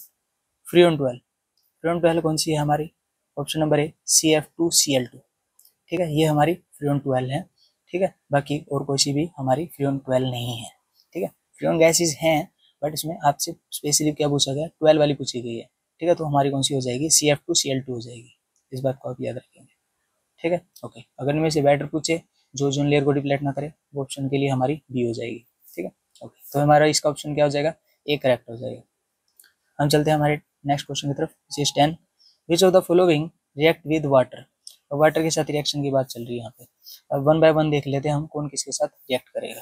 फ्रीऑन 12। फ्रीऑन 12 कौन सी है हमारी, ऑप्शन नंबर ए CF2Cl2, ठीक है, ये हमारी फ्रीऑन 12 है, ठीक है। बाकी और कोई सी भी हमारी फ्रीऑन 12 नहीं है, ठीक है। फ्रीऑन गैसेज हैं, बट इसमें आपसे स्पेशली क्या पूछा गया, 12 वाली पूछी गई है, ठीक है। तो हमारी कौन सी हो जाएगी, CF2Cl2 हो जाएगी, इस बात को आप याद रखेंगे, ठीक है, ओके। अगर इनमें से बेटर पूछे जो ओजोन लेयर को डिप्लेट ना करे, वो ऑप्शन के लिए हमारी बी हो जाएगी, ठीक है, ओके। तो हमारा इसका ऑप्शन क्या हो जाएगा, ए करेक्ट हो जाएगा। हम चलते हैं हमारे नेक्स्ट क्वेश्चन की तरफ, is 10, which of the following react with water. और वाटर के साथ रिएक्शन की बात चल रही है यहाँ पे। अब वन बाय वन देख लेते हैं हम कौन किसके साथ रिएक्ट करेगा।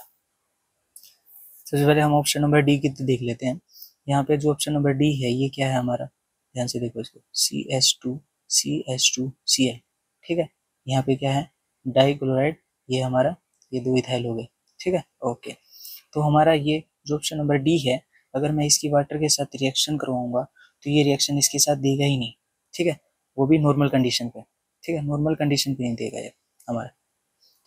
सबसे पहले हम ऑप्शन नंबर डी की देख लेते हैं। यहाँ पे जो ऑप्शन नंबर डी है ये क्या है हमारा, ध्यान से देखो इसको, CH2CH2Cl, ठीक है। यहाँ पे क्या है, डाइक्लोराइड, ये हमारा ये 2 इथाइल हो गए, ठीक है, ओके। तो हमारा ये जो ऑप्शन नंबर डी है, अगर मैं इसकी वाटर के साथ रिएक्शन करवाऊंगा तो ये रिएक्शन इसके साथ देगा ही नहीं, ठीक है, वो भी नॉर्मल कंडीशन पे, ठीक है, नॉर्मल कंडीशन पे नहीं देगा ये हमारा,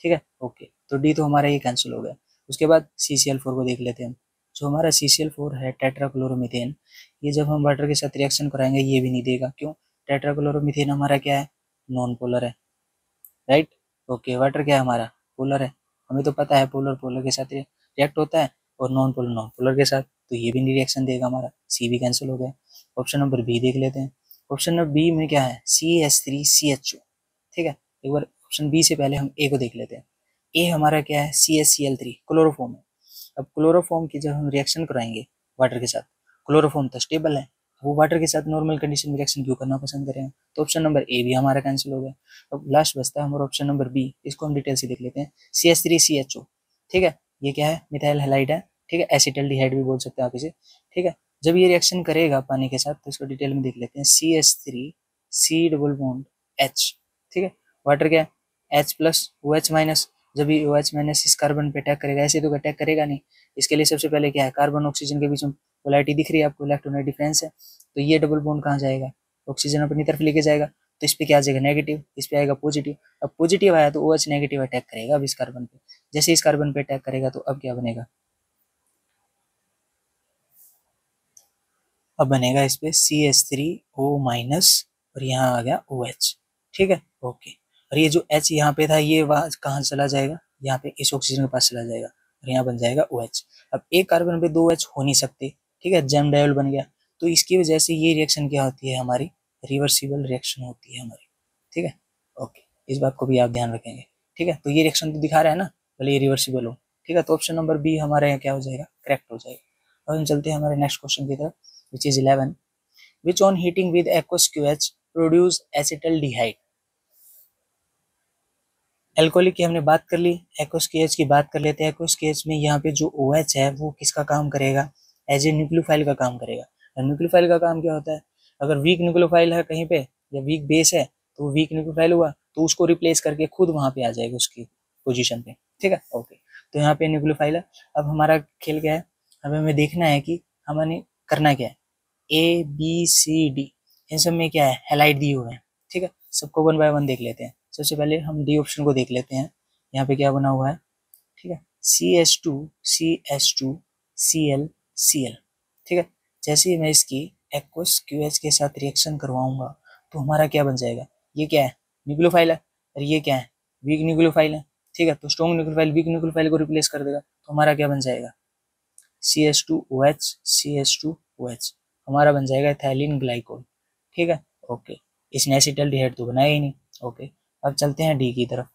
ठीक है, ओके। तो डी तो हमारा ये कैंसिल हो गया। उसके बाद CCl4 को देख लेते हैं हम। जो हमारा CCl4 है टेट्राक्लोरोमीथेन, ये जब हम वाटर के साथ रिएक्शन कराएंगे ये भी नहीं देगा, क्यों, टेट्राक्लोरोमीथेन हमारा क्या है, नॉन पोलर है, राइट, ओके। वाटर क्या है हमारा, पोलर है, हमें तो पता है पोलर पोलर के साथ रिएक्ट होता है, और नॉन पोलर के साथ, तो ये भी नहीं रिएक्शन देगा हमारा, सी भी कैंसिल हो गया। ऑप्शन नंबर बी देख लेते हैं। ऑप्शन नंबर बी में क्या है, CH3CHO, ठीक है। एक बार ऑप्शन बी से पहले हम ए को देख लेते हैं। ए हमारा क्या है, CHCl3 क्लोरोफॉर्म है। अब क्लोरोफॉर्म की जब हम रिएक्शन कराएंगे वाटर के साथ, क्लोरोफॉर्म तो स्टेबल है, वो वाटर के साथ नॉर्मल कंडीशन में रिएक्शन क्यों करना पसंद करें, तो ऑप्शन नंबर ए भी हमारा कैंसिल हो गया। अब लास्ट बचता है हमारा ऑप्शन नंबर बी, इसको हम डिटेल से देख लेते हैं। CH3CHO, ठीक है, ये क्या है, मिथाइल हैलाइड है, ठीक है, एसिटल्डिहाइड भी बोल सकते हैं आप इसे, ठीक है। जब ये रिएक्शन करेगा पानी के साथ तो इसको डिटेल में देख लेते हैं। CH3 C double bond H, ठीक है, वाटर क्या है H प्लस OH माइनस, जब भी OH माइनस इस कार्बन पे अटैक करेगा, ऐसे तो अटैक करेगा नहीं। इसके लिए सबसे पहले क्या है, कार्बन ऑक्सीजन के बीच में पोलैरिटी दिख रही है आपको, इलेक्ट्रॉनिक डिफरेंस है, तो ये डबल बॉन्ड कहाँ जाएगा, ऑक्सीजन अपनी तरफ लेके जाएगा, तो इस पे क्या आ जाएगा नेगेटिव, इस पे आएगा पॉजिटिव। अब पॉजिटिव आया तो OH नेगेटिव अटैक करेगा अब इस कार्बन पे, जैसे इस कार्बन पे अटैक करेगा तो अब क्या बनेगा, अब बनेगा इस पे CH3O माइनस और यहाँ आ गया OH, ठीक है ओके। और ये जो H यहाँ पे था ये वहाँ कहाँ चला जाएगा, यहाँ पे इस ऑक्सीजन के पास चला जाएगा और यहाँ बन जाएगा OH। अब एक कार्बन पे 2 H हो नहीं सकते, ठीक है, जैम डायोल बन गया, तो इसकी वजह से ये रिएक्शन क्या होती है हमारी, रिवर्सिबल रिएक्शन होती है हमारी, ठीक है ओके। इस बात को भी आप ध्यान रखेंगे, ठीक है। तो ये रिएक्शन तो दिखा रहा है ना, भले ये रिवर्सिबल हो, ठीक है, तो ऑप्शन नंबर बी हमारे यहाँ क्या हो जाएगा, करेक्ट हो जाएगा। अब हम चलते हैं हमारे नेक्स्ट क्वेश्चन की तरफ, which is 11, which on heating with aqueous QH produce acetaldehyde। Alcoholic की हमने बात कर ली, एक्वस केएच की बात कर लेते हैं। एक्वस केएच में यहाँ पे जो OH है वो किसका काम करेगा, एज ए न्यूक्लियोफाइल का काम करेगा। और न्यूक्लियोफाइल का काम क्या होता है, अगर वीक न्यूक्लियोफाइल है कहीं पे या वीक बेस है तो वीक न्यूक्लियोफाइल हुआ तो उसको रिप्लेस करके खुद वहां पे आ जाएगा उसकी पोजीशन पे, ठीक है ओके। तो यहाँ पे न्यूक्लियोफाइल है। अब हमारा खेल क्या है, हमें देखना है कि हमें करना क्या है, ABCD इन सब में क्या है, हैलाइड दिए हुए हैं, ठीक है। सबको 1 बाय 1 देख लेते हैं। सबसे पहले हम डी ऑप्शन को देख लेते हैं, यहाँ पे क्या बना हुआ है, ठीक है, CH2 CH2 Cl, ठीक है। जैसे ही मैं इसकी एक्वस QH के साथ रिएक्शन करवाऊंगा तो हमारा क्या बन जाएगा, ये क्या है, न्यूक्लियोफाइल है, और ये क्या है, वीक न्यूक्लियोफाइल है, ठीक है। तो स्ट्रॉन्ग न्यूक्लियोफाइल वीक न्यूक्लियोफाइल को रिप्लेस कर देगा, तो हमारा क्या बन जाएगा, CH2OH CH2OH हमारा बन जाएगा एथिलीन ग्लाइकोल, ठीक है ओके। इसने एसिटाल्डिहाइड तो बनाया ही नहीं, ओके। अब चलते हैं डी की तरफ।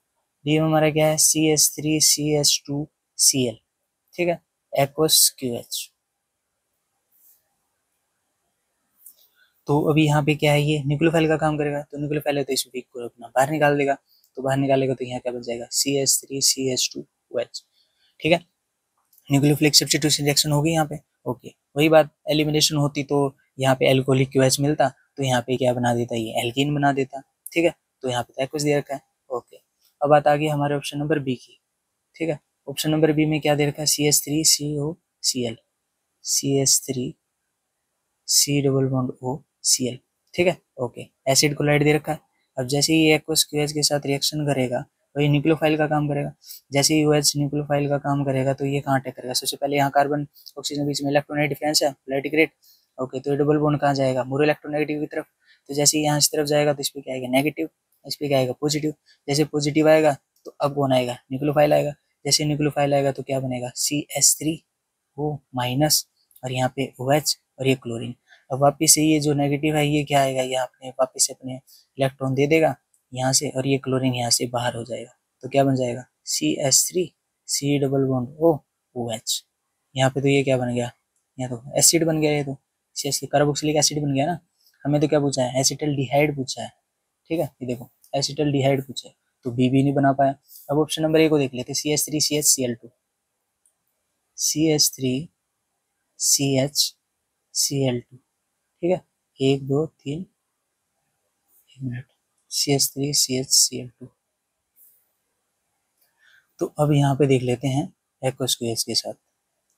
डी में हमारा क्या है, CH3CH2Cl, ठीक है, एक्वस QH। तो अभी यहाँ पे क्या है, ये न्यूक्लियोफाइल का काम करेगा, तो न्यूक्लियोफाइल है तो इस वीक को अपना बाहर निकाल देगा, तो बाहर निकालेगा तो यहाँ क्या बन जाएगा, CH3CH2OH, ठीक है। न्यूक्लियोफिलिक सब्स्टिट्यूशन रिएक्शन होगी यहाँ पे, ओके। वही बात एलिमिनेशन होती तो यहाँ पे एल्कोहलिक QH मिलता, तो यहाँ पे क्या बना देता, ये एल्कीन बना देता, ठीक है। तो यहाँ पे एक्वस दे रखा है, ओके। अब बात आ गई हमारे ऑप्शन नंबर बी की, ठीक है। ऑप्शन नंबर बी में क्या दे रखा है, CH3COCl CH3C double bond OCl, ठीक है ओके। एसिड कोलाइड दे रखा है। अब जैसे ही एक्वस QH के साथ रिएक्शन करेगा वही न्यूक्लियोफाइल का काम करेगा, जैसे ही OH न्यूक्लियोफाइल का काम करेगा तो ये कहाँ अटैक करेगा, सबसे पहले यहाँ कार्बन ऑक्सीजन बीच में इलेक्ट्रोनेट डिफरेंस है, पोलैरिटी ग्रेड, ओके। तो ये डबल बॉन्ड कहाँ जाएगा, मोर इलेक्ट्रोनेगेटिव की तरफ, तो जैसे ही यहाँ इस तरफ जाएगा तो इस पे क्या आएगा, नेगेटिव, इस पे क्या आएगा, पॉजिटिव। जैसे पॉजिटिव आएगा तो अब कौन आएगा, न्यूक्लियोफाइल आएगा, जैसे न्यूक्लियोफाइल आएगा तो क्या बनेगा, CH3O माइनस और यहाँ पे OH और ये क्लोरीन। अब वापिस से ये जो नेगेटिव है ये क्या आएगा, ये अपने वापिस से अपने इलेक्ट्रॉन दे देगा यहाँ से, और ये क्लोरीन यहाँ से बाहर हो जाएगा, तो क्या बन जाएगा, CH3C डबल बॉन्ड OH। यहाँ पे तो ये क्या बन गया, यहाँ तो एसिड बन गया, ये तो CH3 कार्बोक्सिलिक एसिड बन गया ना। हमें तो क्या पूछा है, एसिटल्डिहाइड पूछा है, ठीक है। ये देखो एसिटल्डिहाइड पूछा है, तो बी नहीं बना पाया। अब ऑप्शन नंबर ए को देख लेते, CH3CHCl2 CH3CHCl2, ठीक है, 1 2 3 1 मिनट, CH3CHCl2। तो अब यहाँ पे देख लेते हैं एक्वस QH के साथ।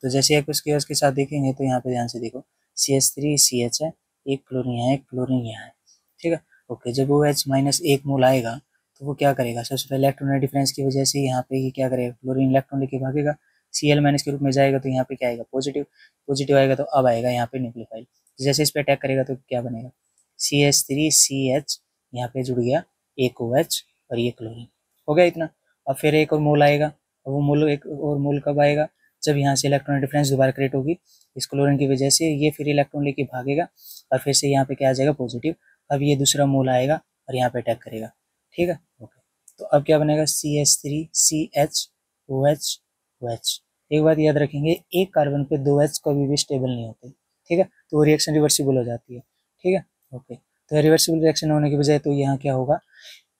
तो जैसे एक्वस QH के साथ देखेंगे तो यहाँ पे ध्यान से देखो, CH3CH है, एक क्लोरीन यहाँ है, एक क्लोरीन यहाँ है, ठीक है ओके। जब OH माइनस 1 मोल आएगा तो वो क्या करेगा, सबसे पहले इलेक्ट्रॉन डिफरेंस की वजह से यहाँ पे ये क्या करेगा, क्लोरीन इलेक्ट्रॉन लेके भागेगा, Cl माइनस के रूप में जाएगा, तो यहाँ पे क्या आएगा, पॉजिटिव, पॉजिटिव आएगा तो अब आएगा यहाँ पे न्यूक्लियोफाइल, जैसे इस पे अटैक करेगा तो क्या बनेगा, CH3CH यहाँ पे जुड़ गया एक OH और ये क्लोरीन, हो गया इतना। अब फिर एक और मोल आएगा, वो मोल एक और मोल कब आएगा, जब यहाँ से इलेक्ट्रॉन डिफरेंस दोबारा क्रिएट होगी इस क्लोरीन की वजह से, ये फिर इलेक्ट्रॉन लेके भागेगा और फिर से यहाँ पे क्या आ जाएगा, पॉजिटिव। अब ये दूसरा मोल आएगा और यहाँ पे अटैक करेगा, ठीक है ओके। तो अब क्या बनेगा, CH3CHOH। एक बात याद रखेंगे, एक कार्बन पे 2 H कभी भी स्टेबल नहीं होते, ठीक है, तो वो रिएक्शन रिवर्सिबल हो जाती है, ठीक है ओके। तो रिवर्सिबल रिएक्शन होने की बजाय तो यहाँ क्या होगा,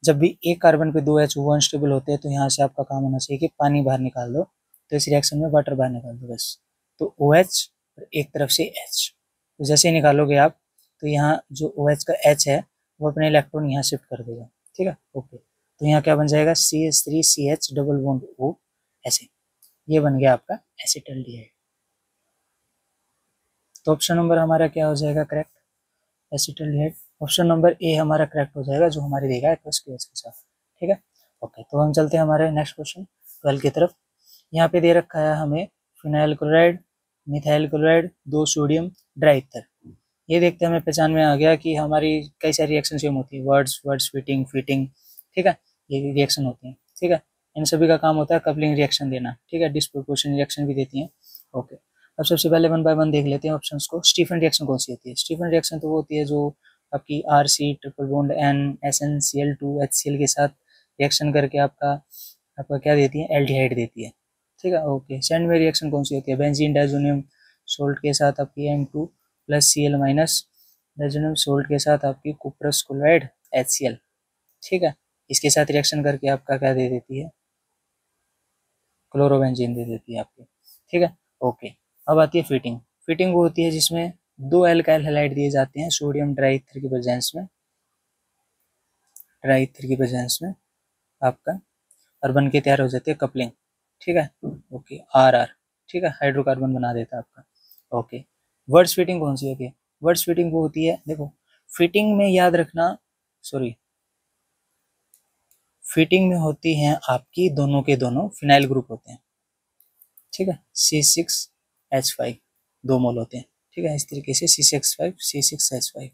जब भी एक कार्बन पे 2 H वो अनस्टेबल होते हैं तो यहाँ से आपका काम होना चाहिए कि पानी बाहर निकाल दो, तो इस रिएक्शन में वाटर बाहर निकाल दो बस। तो OH और एक तरफ से H, तो जैसे ही निकालोगे आप तो यहाँ जो OH का H है वो अपने इलेक्ट्रॉन यहाँ शिफ्ट कर देगा, ठीक है ओके। तो यहाँ क्या बन जाएगा CH3CH डबल बॉन्ड O, ऐसे ये बन गया आपका एसिटल्डिहाइड। तो ऑप्शन नंबर हमारा क्या हो जाएगा correct, acetaldehyde. Option number A हमारा करेक्ट हो जाएगा, जो हमारे देगा एक्वस केस के साथ। ठीक है, ओके। तो हम चलते हैं हमारे नेक्स्ट क्वेश्चन 12 की तरफ। यहाँ पे दे रखा है हमें phenyl chloride, methyl chloride, 2 sodium diether. ये देखते हमें पहचान में आ गया कि हमारी कई सारी रिएक्शन सेम होती है, वर्ड्स फिटिंग फिटिंग, ठीक है, ये रिएक्शन होती है। ठीक है, इन सभी का काम होता है कपलिंग रिएक्शन देना। ठीक है, डिस्प्रोपोर्शन रिएक्शन भी देती है। ओके, अब सबसे पहले 1 बाय 1 देख लेते हैं ऑप्शंस को। स्टीफन रिएक्शन कौन सी होती है? स्टीफन रिएक्शन तो वो होती है जो आपकी RC triple bond N SnCl2 HCl के साथ रिएक्शन करके आपका क्या देती है, एल्डिहाइड देती है। ठीक है, ओके। सेकंड में रिएक्शन कौन सी होती है? बेंजीन डाइजोनियम सोल्ट के साथ आपकी M2 plus Cl minus diazonium salt के साथ आपकी कुप्रस क्लोराइड HCl। ठीक है, इसके साथ रिएक्शन करके आपका क्या दे देती है, क्लोरोबेंजीन दे देती है आपकी। ठीक है, ओके। अब आती है फिटिंग। फिटिंग वो होती है जिसमें 2 एल्काइल हैलाइड दिए जाते हैं सोडियम डाइईथर की प्रेजेंस में, आपका और बन के तैयार हो जाती है कपलिंग। ठीक है, ओके, RR। ठीक है, हाइड्रोकार्बन बना देता है आपका। ओके, वर्ड्स फिटिंग कौन सी होती है? वर्ड्स फिटिंग वो होती है, देखो फिटिंग में याद रखना, फिटिंग में होती हैं आपकी दोनों के दोनों फिनाइल ग्रुप होते हैं। ठीक है, C6H5 2 मोल होते हैं। ठीक है, इस तरीके से C6H5।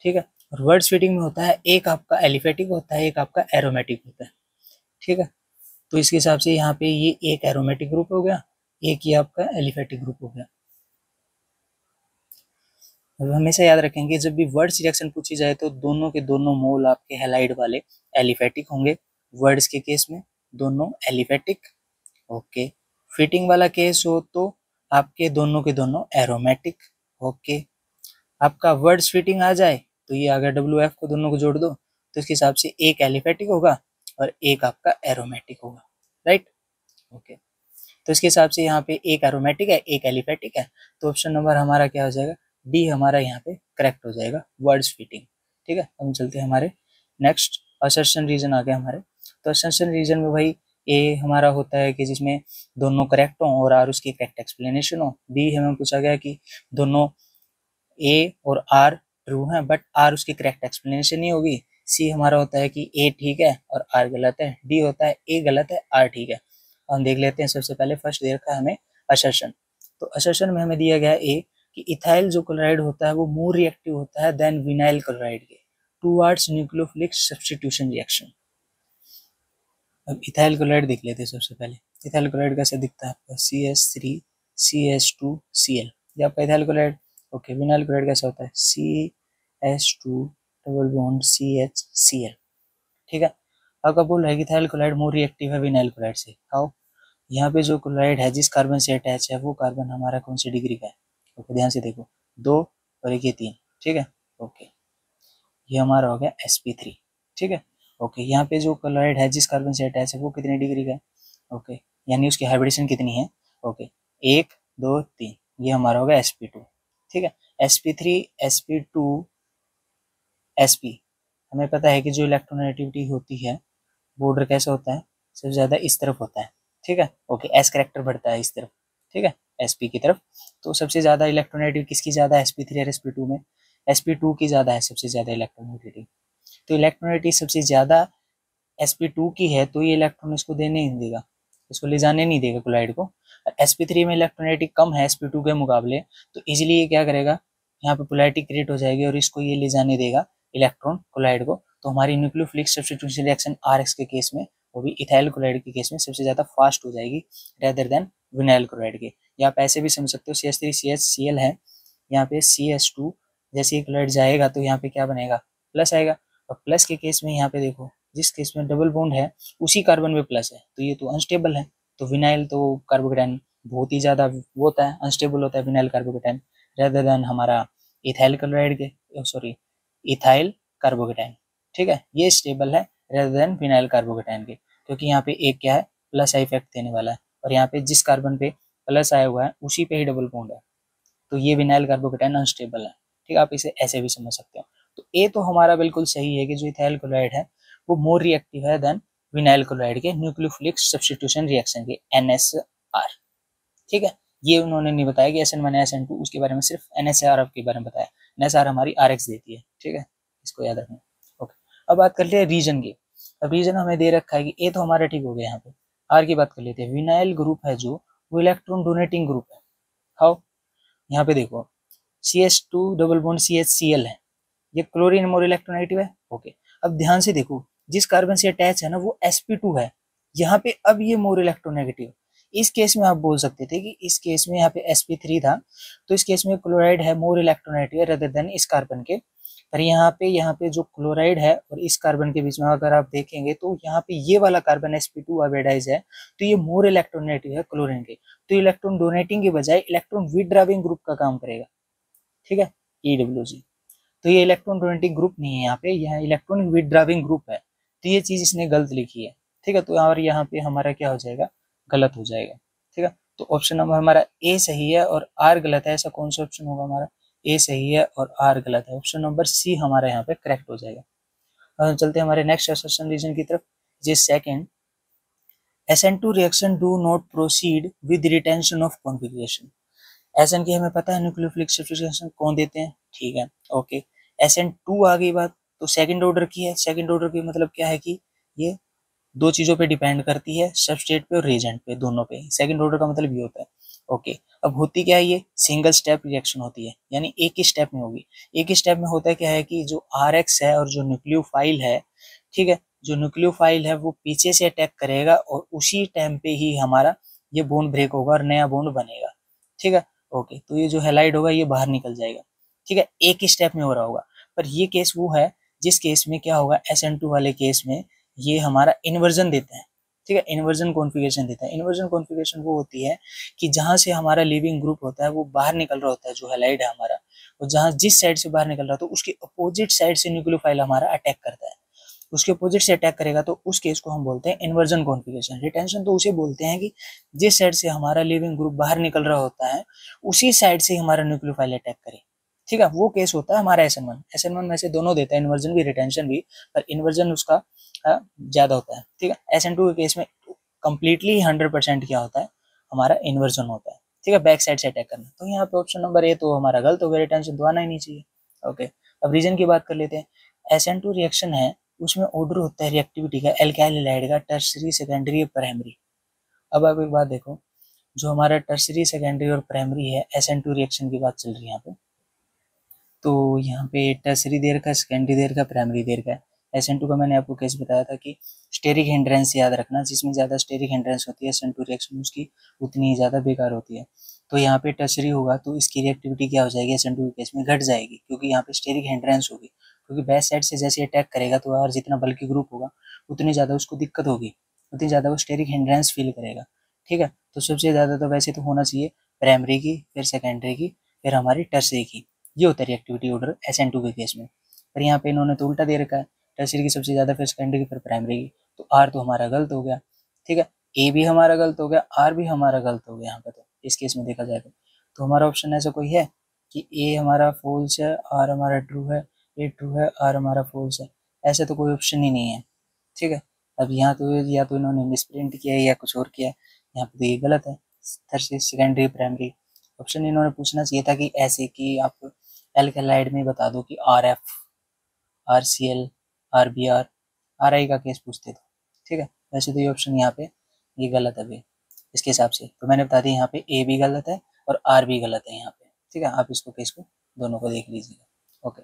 ठीक है, और वर्ड्स फिटिंग में होता है एक आपका एलिफेटिक होता है, एक आपका एरोमेटिक होता है। ठीक है, तो इसके हिसाब से यहाँ पे ये एक एरोमेटिक ग्रुप हो गया, एक ही आपका एलिफेटिक ग्रुप हो गया। अब हमेशा याद रखेंगे जब भी वर्ड्स रिएक्शन पूछी जाए तो दोनों के दोनों मोल आपके हैलाइड वाले एलिफेटिक होंगे। वर्ड्स के केस में दोनों एलिफेटिक। ओके, फिटिंग वाला केस हो तो आपके दोनों के दोनों एरोमेटिक। ओके, आपका वर्ड्स फिटिंग आ जाए तो ये आ गया WF को दोनों को जोड़ दो तो इसके हिसाब से एक एलिफेटिक होगा और एक आपका एरोमेटिक होगा। Right, okay. तो इसके हिसाब से यहाँ पे एक एरोमेटिक है, एक एलिफेटिक है, तो ऑप्शन नंबर हमारा क्या हो जाएगा, डी हमारा यहाँ पे करेक्ट हो जाएगा, वर्ड्स फिटिंग। ठीक है, हम चलते हैं हमारे नेक्स्ट असर्शन रीजन आ गया हमारे। तो असर्शन रीजन में भाई ए हमारा होता है कि जिसमें दोनों करेक्ट हो और आर उसकी करेक्ट एक्सप्लेनेशन हो। बी हमें पूछा गया कि दोनों ए और आर ट्रू हैं बट आर उसकी करेक्ट एक्सप्लेनेशन नहीं होगी। सी हमारा होता है कि ए ठीक है और आर गलत है। डी होता है ए गलत है आर ठीक है। हम देख लेते हैं, सबसे पहले फर्स्ट दे रखा है हमें असर्शन। तो असर्शन में हमें दिया गया है ए कि इथाइल जो क्लोराइड होता है वो मोर रिएक्टिव होता है देन विनाइल क्लोराइड के टुवर्ड्स न्यूक्लियोफिलिक सब्स्टिट्यूशन रिएक्शन। अब इथाइल क्लोराइड देख लेते हैं सबसे पहले। इथाइल क्लोराइड कैसे दिखता है आपका, CH3CH2Cl, ये आपका ethyl chloride. Okay, vinyl chloride कैसा होता है, CH2 डबल बॉन्ड CHCl। ठीक है, आपका बोल रहा है कि इथाइल क्लोराइड मोर रिएक्टिव है विनाइल क्लोराइड से। हाउ? यहाँ पे जो क्लोराइड है जिस कार्बन से अटैच है वो कार्बन हमारा कौन सी डिग्री का है? ओके, ध्यान से देखो, 2 और एक ये 3। ठीक है, ओके, ये हमारा हो गया sp3। ठीक है, ओके, यहाँ पे जो क्लोराइड है जिस कार्बन से अटैच है वो कितनी डिग्री का है? ओके, यानी उसकी हाइब्रिडेशन कितनी है? ओके, 1 2 3, ये हमारा होगा sp2। ठीक है, sp3 sp2 sp, हमें पता है कि जो इलेक्ट्रोनेगेटिविटी होती है बॉर्डर कैसा होता है, सबसे ज़्यादा इस तरफ होता है। ठीक है, ओके, एस करेक्टर बढ़ता है इस तरफ। ठीक है, sp की तरफ। तो सबसे ज़्यादा इलेक्ट्रोनेगेटिव किसकी ज़्यादा है, sp3 और sp2 में? sp2 की ज़्यादा है सबसे ज़्यादा इलेक्ट्रोनेगेटिविटी। तो इलेक्ट्रोनेगेटिविटी सबसे ज़्यादा sp2 की है तो ये इलेक्ट्रॉन इसको देने नहीं देगा, इसको ले जाने नहीं देगा क्लोराइड को। sp3 में इलेक्ट्रोनेगेटिविटी कम है sp2 के मुकाबले, तो इजीली ये क्या करेगा, यहाँ पे पोलैरिटी क्रिएट हो जाएगी और इसको ये ले जाने देगा इलेक्ट्रॉन क्लोराइड को। तो हमारी न्यूक्लियोफिलिक सब्स्टिट्यूशन रिएक्शन RX के केस में, वो भी इथाइल क्लोराइड के केस में सबसे ज़्यादा फास्ट हो जाएगी रेदर देन विनाइल क्लोराइड के। या आप ऐसे भी समझ सकते हो, CH3CHCl है, यहाँ पे CH2 जैसे ही क्लोराइड जाएगा तो यहाँ पे क्या बनेगा, प्लस आएगा। और प्लस के केस में यहाँ पे देखो, जिस केस में डबल बॉन्ड है उसी कार्बन में प्लस है तो ये तो अनस्टेबल है। तो विनाइल तो कार्बोकेटाइन बहुत ही ज़्यादा वो होता है, अनस्टेबल होता है विनाइल कार्बोकेटाइन रेदर देन हमारा इथाइल क्लोराइड के, सॉरी इथाइल कार्बोकेटाइन। ठीक है, ये स्टेबल है रेदर देन विनाइल कार्बोकेटाइन के, क्योंकि यहाँ पे एक क्या है, प्लस इफेक्ट देने वाला है और यहाँ पे जिस कार्बन पे प्लस आया हुआ है उसी पे ही डबल बॉन्ड है, तो ये विनाइल कार्बोकेटाइन अनस्टेबल है। ठीक है, आप इसे ऐसे भी समझ सकते हो। तो ए तो हमारा बिल्कुल सही है कि जो इथाइल क्लोराइड है वो मोर रिएक्टिव है देन विनाइल क्लोराइड के न्यूक्लियोफिलिक सब्स्टिट्यूशन रिएक्शन के NSR। ठीक है, ये उन्होंने नहीं बताया कि SN1 SN2, उसके बारे में सिर्फ NSR के बारे में बताया। NSR हमारी RX देती है। ठीक है, इसको याद रखना। ओके, अब बात कर लेते हैं रीजन की। अब रीजन हमें दे रखा है कि ए तो हमारा ठीक हो गया। यहाँ पे आर की बात कर लेते हैं। विनाइल ग्रुप है जो, वो इलेक्ट्रॉन डोनेटिंग ग्रुप है। हाउ, यहाँ पे देखो CH2 डबल बॉन्ड CHCl है, ये क्लोरीन मोर इलेक्ट्रोनेगेटिव है। ओके, अब ध्यान से देखो, जिस कार्बन से अटैच है ना वो sp2 है, यहाँ पे अब ये मोर इलेक्ट्रोनेगेटिव। इस केस में आप बोल सकते थे कि इस केस में यहाँ पे sp3 था, तो इस केस में क्लोराइड है मोर इलेक्ट्रोनेगेटिव रेदर देन इस कार्बन के। पर यहाँ पे जो क्लोराइड है और इस कार्बन के बीच में अगर आप देखेंगे तो यहाँ पे ये वाला कार्बन sp2 अबेडाइज है, तो ये मोर इलेक्ट्रोनेगेटिव है क्लोरीन के, तो इलेक्ट्रॉन डोनेटिंग के बजाय इलेक्ट्रॉन विथड्राविंग ग्रुप का काम करेगा। ठीक है, EWG। तो ये इलेक्ट्रॉन डोनेटिंग ग्रुप नहीं है, यहाँ पे यह इलेक्ट्रॉन विथड्राविंग ग्रुप है, तो ये चीज इसने गलत लिखी है। ठीक है, तो और यहाँ पे हमारा क्या हो जाएगा, गलत हो जाएगा। ठीक है, तो ऑप्शन नंबर हमारा ए सही है और आर गलत है। ऐसा कौन सा ऑप्शन होगा हमारा, ए सही है और आर गलत है। ऑप्शन नंबर सी हमारा यहाँ पे करेक्ट हो जाएगा। अब हम चलते हैं हमारे नेक्स्ट असर्शन रीजन की तरफ, जी second, SN2 reaction do not proceed with retention of configuration. SN की हमें पता है न्यूक्लियोफिलिक सब्स्टिट्यूशन कौन देते हैं। ठीक है, ओके, SN2 आ गई बात, तो सेकंड ऑर्डर की है। सेकंड ऑर्डर की मतलब क्या है कि ये दो चीजों पे डिपेंड करती है, सबस्ट्रेट पे और रिएजेंट पे, दोनों पे। सेकंड ऑर्डर का मतलब ये होता है। ओके, अब होती क्या है, ये सिंगल स्टेप रिएक्शन होती है, यानी एक ही स्टेप में होगी। एक ही स्टेप में होता क्या है कि जो RX है और जो न्यूक्लियोफाइल है, ठीक है, जो न्यूक्लियोफाइल है वो पीछे से अटैक करेगा और उसी टाइम पे ही हमारा ये बॉन्ड ब्रेक होगा और नया बॉन्ड बनेगा। ठीक है, ओके, तो ये जो हैलाइड होगा ये बाहर निकल जाएगा। ठीक है, एक ही स्टेप में हो रहा होगा। पर ये केस वो है जिस केस में क्या होगा, SN2 वाले केस में ये हमारा इन्वर्जन देता है। ठीक है, इन्वर्जन कॉन्फ़िगरेशन देता है। इन्वर्जन कॉन्फ़िगरेशन वो होती है कि जहां से हमारा लिविंग ग्रुप होता है वो बाहर निकल रहा होता है, जो हैलाइड है हमारा, और जहां जिस साइड से बाहर निकल रहा था उसके अपोजिट साइड से न्यूक्लियोफाइल हमारा अटैक करता है। उसके अपोजिट से अटैक करेगा तो उस केस को हम बोलते हैं इन्वर्जन कॉन्फ़िगरेशन। रिटेंशन तो उसे बोलते हैं कि जिस साइड से हमारा लिविंग ग्रुप बाहर निकल रहा होता है उसी साइड से हमारा न्यूक्लियोफाइल अटैक करे। ठीक है, वो केस होता है हमारा SN1। SN1 में से दोनों देता है, इन्वर्जन भी रिटेंशन भी, पर इन्वर्जन उसका ज्यादा होता है। ठीक है, SN2 के केस में कंप्लीटली 100% क्या होता है, हमारा इन्वर्जन होता है। ठीक है, बैक साइड से अटैक करना। तो यहाँ पे ऑप्शन नंबर ए तो हमारा गलत हो गया, रिटेंशन तो आना ही नहीं चाहिए। ओके, अब रीजन की बात कर लेते हैं। SN2 रिएक्शन है, उसमें ऑर्डर होता है रिएक्टिविटी का एल्काइल हैलाइड का, टर्सरी, सेकेंडरी, प्राइमरी। अब आप एक बात देखो, जो हमारा टर्सरी, सेकेंडरी और प्राइमरी है, SN2 रिएक्शन की बात चल रही है यहाँ पे, तो यहाँ पे टर्सरी देर का, सेकेंडरी देर का, प्राइमरी देर का। SN2 का मैंने आपको कैसे बताया था कि स्टेरिक हिंड्रेंस याद रखना, जिसमें ज़्यादा स्टेरिक हिंड्रेंस होती है SN2 रिएक्शन उसकी उतनी ही ज़्यादा बेकार होती है। तो यहाँ पे टर्सरी होगा तो इसकी रिएक्टिविटी क्या हो जाएगी, SN2 के केस में घट जाएगी, क्योंकि यहाँ पे स्टेरिक हिंड्रेंस होगी। क्योंकि बैक साइड से जैसे अटैक करेगा तो और जितना बल्कि ग्रुप होगा उतनी ज़्यादा उसको दिक्कत होगी, उतनी ज़्यादा वो स्टेरिक हिंड्रेंस फील करेगा। ठीक है, तो सबसे ज़्यादा तो वैसे तो होना चाहिए प्राइमरी की, फिर सेकेंडरी की, फिर हमारी टर्सरी की। ये होता है रिएक्टिविटी ऑर्डर SN2 के केस में। पर यहाँ पे इन्होंने तो उल्टा दे रखा है, टर्सरी की सबसे ज़्यादा, फिर सेकेंडरी की, फिर प्राइमरी की। तो आर तो हमारा गलत हो गया। ठीक है, ए भी हमारा गलत हो गया, आर भी हमारा गलत हो गया यहाँ पे। तो इस केस में देखा जाए तो हमारा ऑप्शन ऐसा कोई है कि ए हमारा फॉल्स है, आर हमारा ट्रू है, ए ट्रू है, आर हमारा फॉल्स है, ऐसे तो कोई ऑप्शन ही नहीं है। ठीक है, अब यहाँ तो या तो इन्होंने मिसप्रिंट किया है या कुछ और किया है, यहाँ पे तो ये गलत है। टर्सरी, सेकेंडरी, प्राइमरी ऑप्शन इन्होंने पूछना चाहिए था कि ऐसे कि आप एल्केलाइड में बता दो कि RF, RCl, RBr, RI का केस पूछते थे। ठीक है, वैसे तो ये ऑप्शन यहाँ पे ये गलत है भाई इसके हिसाब से, तो मैंने बता दिया यहाँ पे ए भी गलत है और आर भी गलत है यहाँ पे। ठीक है, आप इसको केस को दोनों को देख लीजिएगा। ओके,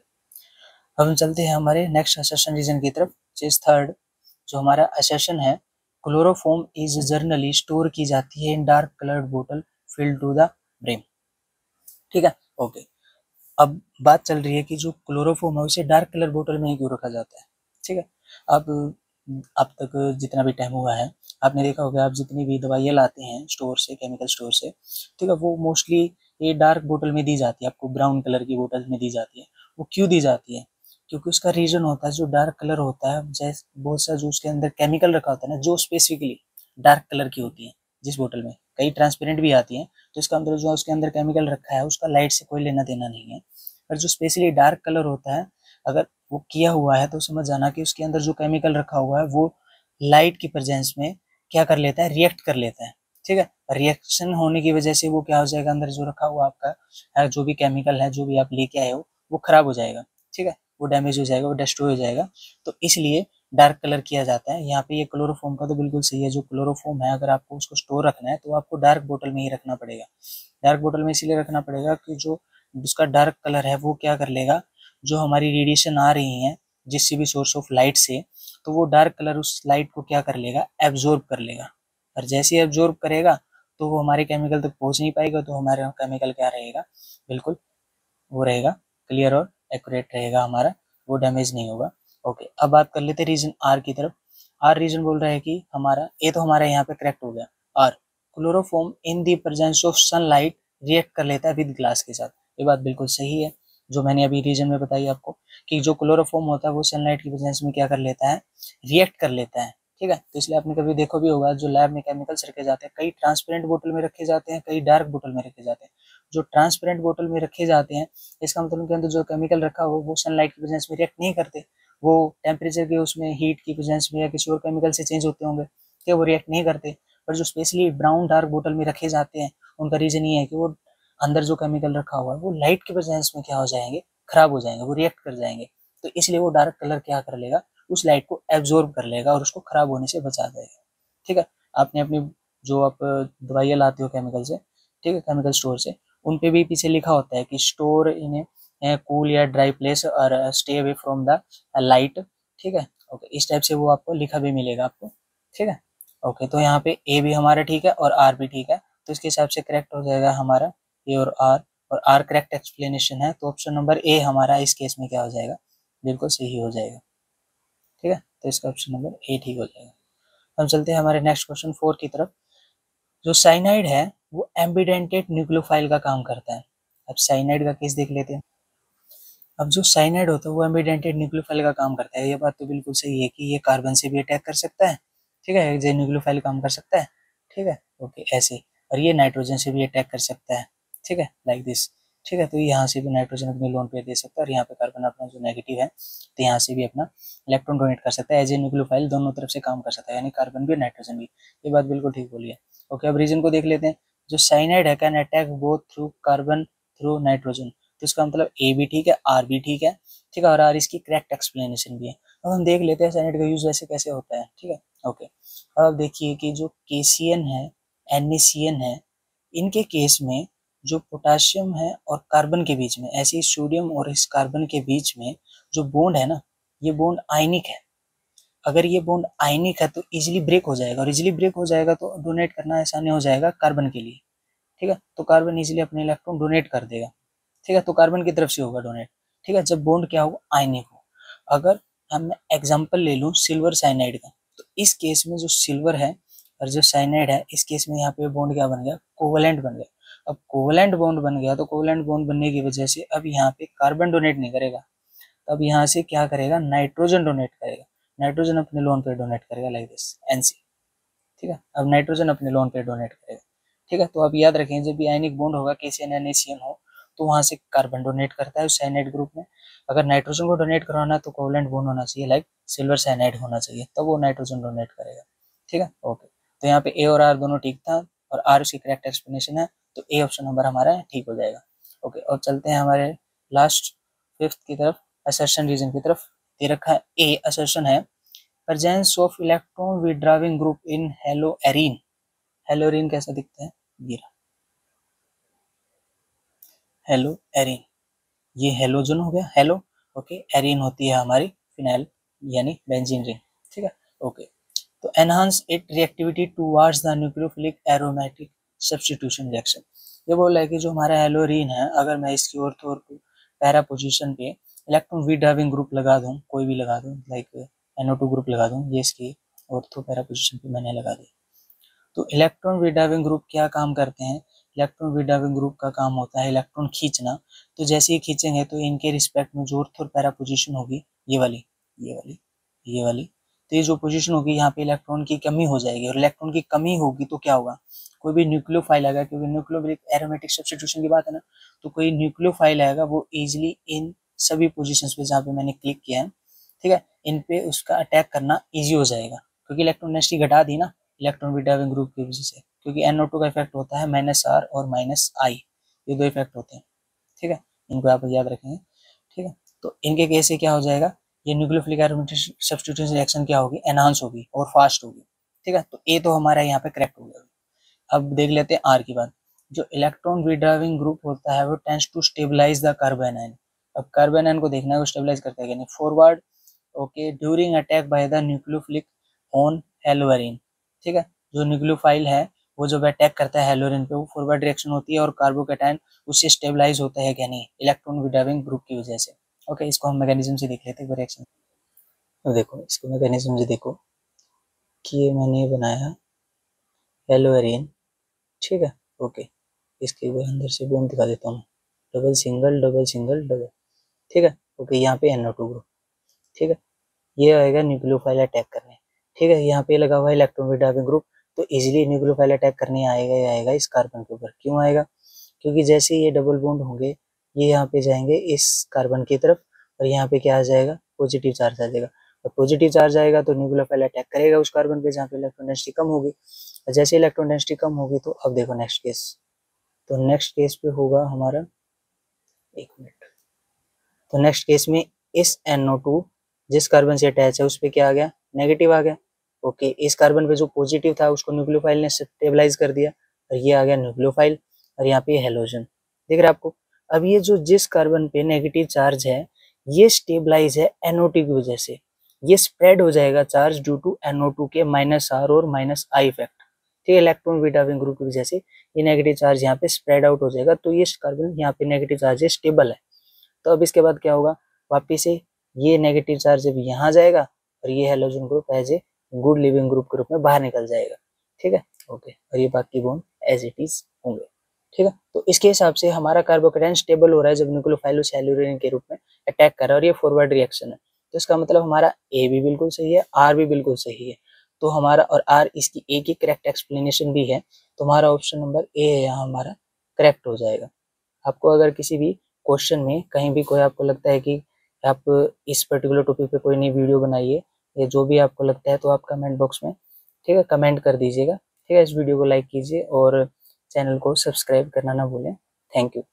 अब हम चलते हैं हमारे नेक्स्ट असर्शन रीजन की तरफ, जिस थर्ड, जो हमारा असर्शन है, क्लोरोफॉर्म इज जर्नली स्टोर की जाती है इन डार्क कलर्ड बोतल फिल्ड टू द ब्रिम। ठीक है, ओके, अब बात चल रही है कि जो क्लोरोफॉर्म है उसे डार्क कलर बोतल में ही क्यों रखा जाता है। ठीक है, अब तक जितना भी टाइम हुआ है आपने देखा होगा, आप जितनी भी दवाइयाँ लाते हैं स्टोर से, केमिकल स्टोर से, ठीक है, वो मोस्टली ये डार्क बोतल में दी जाती है, आपको ब्राउन कलर की बोतल में दी जाती है। वो क्यों दी जाती है, क्योंकि उसका रीजन होता है, जो डार्क कलर होता है, जैसे बहुत सा जो उसके अंदर केमिकल रखा होता है ना, जो स्पेसिफिकली डार्क कलर की होती है, जिस बोतल में कई ट्रांसपेरेंट भी आती है, तो इसका जो उसके अंदर केमिकल रखा है उसका लाइट से कोई लेना देना नहीं है। पर जो स्पेशली डार्क कलर होता है अगर वो किया हुआ है तो समझ जाना कि उसके अंदर जो केमिकल रखा हुआ है वो लाइट की प्रेजेंस में क्या कर लेता है, रिएक्ट कर लेता है। ठीक है, रिएक्शन होने की वजह से वो क्या हो जाएगा, अंदर जो रखा हुआ आपका जो भी केमिकल है, जो भी आप लेके आए हो, वो खराब हो जाएगा। ठीक है, वो डैमेज हो जाएगा, वो डिस्ट्रॉय हो जाएगा। तो इसलिए डार्क कलर किया जाता है। यहाँ पे ये क्लोरोफॉर्म का तो बिल्कुल सही है, जो क्लोरोफॉर्म है अगर आपको उसको स्टोर रखना है तो आपको डार्क बोतल में ही रखना पड़ेगा। डार्क बोतल में इसलिए रखना पड़ेगा कि जो उसका डार्क कलर है वो क्या कर लेगा, जो हमारी रेडिएशन आ रही है जिससे भी सोर्स ऑफ लाइट से, तो वो डार्क कलर उस लाइट को क्या कर लेगा, एब्जॉर्ब कर लेगा। और जैसे ही एब्जॉर्ब करेगा तो वो हमारे केमिकल तक पहुंच नहीं पाएगा, तो हमारा केमिकल क्या रहेगा, बिल्कुल वो रहेगा क्लियर और एक्यूरेट रहेगा हमारा, वो डैमेज नहीं होगा। ओके, अब बात कर लेते हैं रीजन आर की तरफ। आर रीजन बोल रहा है कि हमारा ए तो हमारा यहाँ पे करेक्ट हो गया। R, chloroform in the presence of sunlight react कर लेता है विद ग्लास के साथ। ये बात बिल्कुल सही है, जो मैंने अभी रीजन में बताई आपको कि जो क्लोरोफॉर्म होता है वो सनलाइट की प्रेजेंस में क्या कर लेता है, रिएक्ट कर लेता है। ठीक है, तो इसलिए आपने कभी देखो भी होगा जो लैब में केमिकल्स रखे जाते हैं, कई ट्रांसपेरेंट बोतल में रखे जाते हैं, कई डार्क बोतल में रखे जाते हैं। जो ट्रांसपेरेंट बोतल में रखे जाते हैं, इसका मतलब उनके अंदर जो केमिकल रखा हो वो सनलाइट की प्रेजेंस में रिएक्ट नहीं करते, वो टेम्परेचर के उसमें हीट की प्रेजेंस में या किसी और केमिकल से चेंज होते होंगे, क्या वो रिएक्ट नहीं करते। पर जो स्पेशली ब्राउन डार्क बोतल में रखे जाते हैं, उनका रीजन ये है कि वो अंदर जो केमिकल रखा हुआ है वो लाइट की प्रेजेंस में क्या हो जाएंगे, खराब हो जाएंगे, वो रिएक्ट कर जाएंगे। तो इसलिए वो डार्क कलर क्या कर लेगा, उस लाइट को एब्जॉर्ब कर लेगा और उसको खराब होने से बचा देगा। ठीक है, आपने अपनी जो आप दवाइयाँ लाते हो केमिकल से, ठीक है, केमिकल स्टोर से, उन पे भी पीछे लिखा होता है कि स्टोर इन ए कूल या ड्राई प्लेस और stay away from the light. ठीक है, ओके, इस टाइप से वो आपको लिखा भी मिलेगा आपको। ठीक है, ओके, तो यहाँ पे ए भी हमारा ठीक है और आर भी ठीक है, तो इसके हिसाब से करेक्ट हो जाएगा हमारा ए और आर करेक्ट एक्सप्लेनेशन है, तो ऑप्शन नंबर ए हमारा इस केस में क्या हो जाएगा, बिल्कुल सही हो जाएगा। ठीक है, तो इसका ऑप्शन नंबर ए ठीक हो जाएगा। हम चलते हैं हमारे नेक्स्ट क्वेश्चन 4 की तरफ। जो साइनाइड है वो एम्बिडेंटेड न्यूक्लियोफाइल का काम करता है। अब साइनाइड का केस देख लेते हैं। अब जो साइनाइड होता है वो एम्बिडेंटेड न्यूक्लियोफाइल का काम करता है। ये बात तो बिल्कुल सही है कि ये कार्बन से भी अटैक कर सकता है। ठीक है, जो न्यूक्लियोफाइल काम कर सकता है। ठीक है, ओके, ऐसे, और ये नाइट्रोजन से भी अटैक कर सकता है। ठीक है, लाइक दिस। ठीक है, तो यहाँ से भी नाइट्रोजन अपने लोन पे दे सकता है और यहाँ पे कार्बन अपना जो नेगेटिव है तो यहाँ से भी अपना इलेक्ट्रॉन डोनेट कर सकता है। एज ए न्यूक्लियोफाइल दोनों तरफ से काम कर सकता है, यानी कार्बन भी नाइट्रोजन भी। ये बात बिल्कुल ठीक बोली है। ओके, अब रीजन को देख लेते हैं। जो साइनाइड है can attack both through carbon through nitrogen, तो इसका मतलब ए भी ठीक है, आर भी ठीक है। ठीक है, और आर इसकी करेक्ट एक्सप्लेनेशन भी है। अब हम देख लेते हैं साइनाइड का यूज वैसे कैसे होता है। ठीक है, ओके, अब देखिए कि जो केसीएन है, NaCN है, इनके केस में जो पोटाशियम है और कार्बन के बीच में, ऐसे ही सोडियम और इस कार्बन के बीच में जो बॉन्ड है ना, ये बॉन्ड आयनिक है। अगर ये बॉन्ड आयनिक है तो इजीली ब्रेक हो जाएगा, और इजीली ब्रेक हो जाएगा तो डोनेट करना आसानी हो जाएगा कार्बन के लिए। ठीक है, तो कार्बन इजीली अपने इलेक्ट्रॉन डोनेट कर देगा। ठीक है, तो कार्बन की तरफ से होगा डोनेट। ठीक है, जब बॉन्ड क्या होगा, आयनिक हो। अगर हम एग्जांपल ले लूं सिल्वर साइनाइड का, तो इस केस में जो सिल्वर है और जो साइनाइड है, इस केस में यहाँ पे बॉन्ड क्या बन गया, कोवलेंट बन गया। अब कोवलेंट बॉन्ड बन गया तो कोवलेंट बॉन्ड बनने की वजह से अब यहाँ पे कार्बन डोनेट नहीं करेगा, तब यहाँ से क्या करेगा, नाइट्रोजन डोनेट करेगा। नाइट्रोजन अपने लोन पे डोनेट करेगा, लाइक दिस, NC। ठीक है, अब नाइट्रोजन अपने लोन पे डोनेट करेगा। ठीक है, तो अब याद रखें जब भी आयनिक बॉन्ड होगा KCN NaCN हो तो वहां से कार्बन डोनेट करता है उस साइनाइड ग्रुप में। अगर नाइट्रोजन को डोनेट करवाना है तो कोवलेंट बॉन्ड होना चाहिए, लाइक सिल्वर साइनाइड होना चाहिए, तब वो नाइट्रोजन डोनेट करेगा। ठीक है, ओके, तो यहाँ पे ए और आर दोनों ठीक था और आर उसकी करेक्ट एक्सप्लेनेशन है, तो ए ऑप्शन नंबर हमारा ठीक हो जाएगा। ओके, और चलते हैं हमारे लास्ट 5th की तरफ, असर्शन रीजन की तरफ। दे रखा है ए असर्शन है presence of electron withdrawing group in haloarene. Haloarene कैसा दिखता है, ये हेलोएरीन, ये हेलोजन हो गया, हेलो, ओके, एरीन होती है हमारी फिनाइल यानी बेंजीन रिंग। ठीक है, ओके, तो enhance it reactivity towards the nucleophilic aromatic substitution reaction. ये बोल रहा है कि जो हमारा हेलोरीन है, अगर मैं इसकी ऑर्थो और पैरा पोजीशन पे इलेक्ट्रॉन विड्रॉविंग ग्रुप लगा दूं, कोई भी लगा दूं, लाइक NO2 ग्रुप लगा दूं, ये इसकी ऑर्थो पैरा पोजीशन पे मैंने लगा दिया, तो इलेक्ट्रॉन विड्रॉविंग ग्रुप क्या काम करते हैं, इलेक्ट्रॉन विड्रॉविंग ग्रुप का काम होता है इलेक्ट्रॉन खींचना। तो जैसे ही खींचेंगे तो इनके रिस्पेक्ट में जो ऑर्थो और पैरा पोजीशन होगी, ये वाली, ये वाली, ये वाली, तो ये जो पोजीशन होगी यहाँ पे इलेक्ट्रॉन की कमी हो जाएगी, और इलेक्ट्रॉन की कमी होगी तो क्या होगा, कोई भी न्यूक्लियोफाइल आएगा, क्योंकि न्यूक्लियोफिलिक एरोमेटिक सब्स्टिट्यूशन की बात है ना, तो कोई न्यूक्लियोफाइल आएगा वो इजिली इन सभी पोजीशंस पे जहाँ पे मैंने क्लिक किया है, ठीक है, इन पे उसका अटैक करना ईजी हो जाएगा, क्योंकि इलेक्ट्रॉन डेंसिटी घटा दी ना इलेक्ट्रॉन बीटा विंग ग्रुप की वजह से, क्योंकि NO2 का इफेक्ट होता है -R और -I, ये दो इफेक्ट होते हैं, ठीक है, इनको आप याद रखेंगे, ठीक है। तो इनके केस से क्या हो जाएगा, ये न्यूक्लियोफिलिक एरोमेटिक सब्स्टिट्यूशन रिएक्शन क्या होगी, एनहांस होगी और फास्ट होगी, ठीक है। तो ए तो हमारा यहाँ पे करेक्ट हो गया। अब देख लेते हैं आर की बात। जो इलेक्ट्रॉन विड्राविंग ग्रुप होता है वो tends to stabilise the carbon ion. अब कार्बन आयन को देखना है वो स्टेबलाइज करता है कि नहीं, forward okay during attack by the nucleophilic on halogen, ठीक है। जो न्यूक्लियोफाइल है वो जब अटैक करता है हेलोरिन पे, वो फॉरवर्ड रिएक्शन होती है और कार्बोकैटायन उससे स्टेबलाइज होता है क्या नहीं, इलेक्ट्रॉन विड्राविंग ग्रुप की वजह से। ओके, इसको हम मैकेनिज्म से देख लेते हैं रिएक्शन। तो देखो इसको मैकेनिज्म से देखो कि ये मैंने बनाया हेलोरिन, ठीक है, ओके। इसके अंदर से बॉन्ड दिखा देता हूँ, double single double single double, ठीक है, ओके। यहाँ पे NO2 ग्रुप, ठीक है, ये आएगा न्यूक्लियोफाइल अटैक करने, ठीक है। यहाँ पे लगा हुआ है इलेक्ट्रॉन विड्राविंग ग्रुप, तो इजीली न्यूक्लियोफाइल अटैक करने आएगा ही आएगा इस कार्बन के ऊपर। क्यों आएगा, क्योंकि जैसे ये डबल बॉन्ड होंगे ये यहाँ पे जाएंगे इस कार्बन की तरफ, और यहाँ पे क्या आ जाएगा, पॉजिटिव चार्ज आ जाएगा, और पॉजिटिव चार्ज आएगा तो न्यूक्लियोफाइल अटैक करेगा उस कार्बन पे जहाँ पे इलेक्ट्रॉन डेंसिटी कम होगी। जैसे इलेक्ट्रॉन डेंसिटी कम होगी तो अब देखो नेक्स्ट केस, तो नेक्स्ट केस पे होगा हमारा, एक मिनट, तो नेक्स्ट केस में इस NO2 जिस कार्बन से अटैच है उस पर क्या आ गया, नेगेटिव आ गया, ओके। इस कार्बन पे जो पॉजिटिव था उसको न्यूक्लियोफाइल ने स्टेबलाइज कर दिया और ये आ गया न्यूक्लियोफाइल, और यहाँ पे हेलोजन दिख रहा है आपको। अब ये जो जिस कार्बन पे नेगेटिव चार्ज है ये स्टेबलाइज है NO2 की वजह से, ये स्प्रेड हो जाएगा चार्ज ड्यू टू NO2 के -R और -I इफेक्ट, ठीक है। इलेक्ट्रॉन विड्राविंग ग्रुप की वजह से ये नेगेटिव चार्ज यहाँ पे स्प्रेड आउट हो जाएगा, तो ये कार्बन यहाँ पे नेगेटिव चार्ज है, स्टेबल है। तो अब इसके बाद क्या होगा, वापिस से ये नेगेटिव चार्ज जब यहाँ जाएगा और ये halogen group as a good leaving group के रूप में बाहर निकल जाएगा, ठीक है, ओके। और ये बाकी बॉन्ड एज इट इज होंगे, ठीक है। तो इसके हिसाब से हमारा कार्बोकैटायन स्टेबल हो रहा है जब न्यूक्लियोफाइल उस हेलोरिन के रूप में अटैक कर रहा है, और ये फॉरवर्ड रिएक्शन है। तो इसका मतलब हमारा ए भी बिल्कुल सही है, आर भी बिल्कुल सही है, तो हमारा, और आर इसकी ए की करेक्ट एक्सप्लेनेशन भी है, तो हमारा ऑप्शन नंबर ए है यहाँ हमारा करेक्ट हो जाएगा। आपको अगर किसी भी क्वेश्चन में कहीं भी कोई आपको लगता है कि आप इस पर्टिकुलर टॉपिक पे कोई नई वीडियो बनाइए या जो भी आपको लगता है, तो आप कमेंट बॉक्स में, ठीक है, कमेंट कर दीजिएगा, ठीक है। इस वीडियो को लाइक कीजिए और चैनल को सब्सक्राइब करना ना भूलें। Thank you.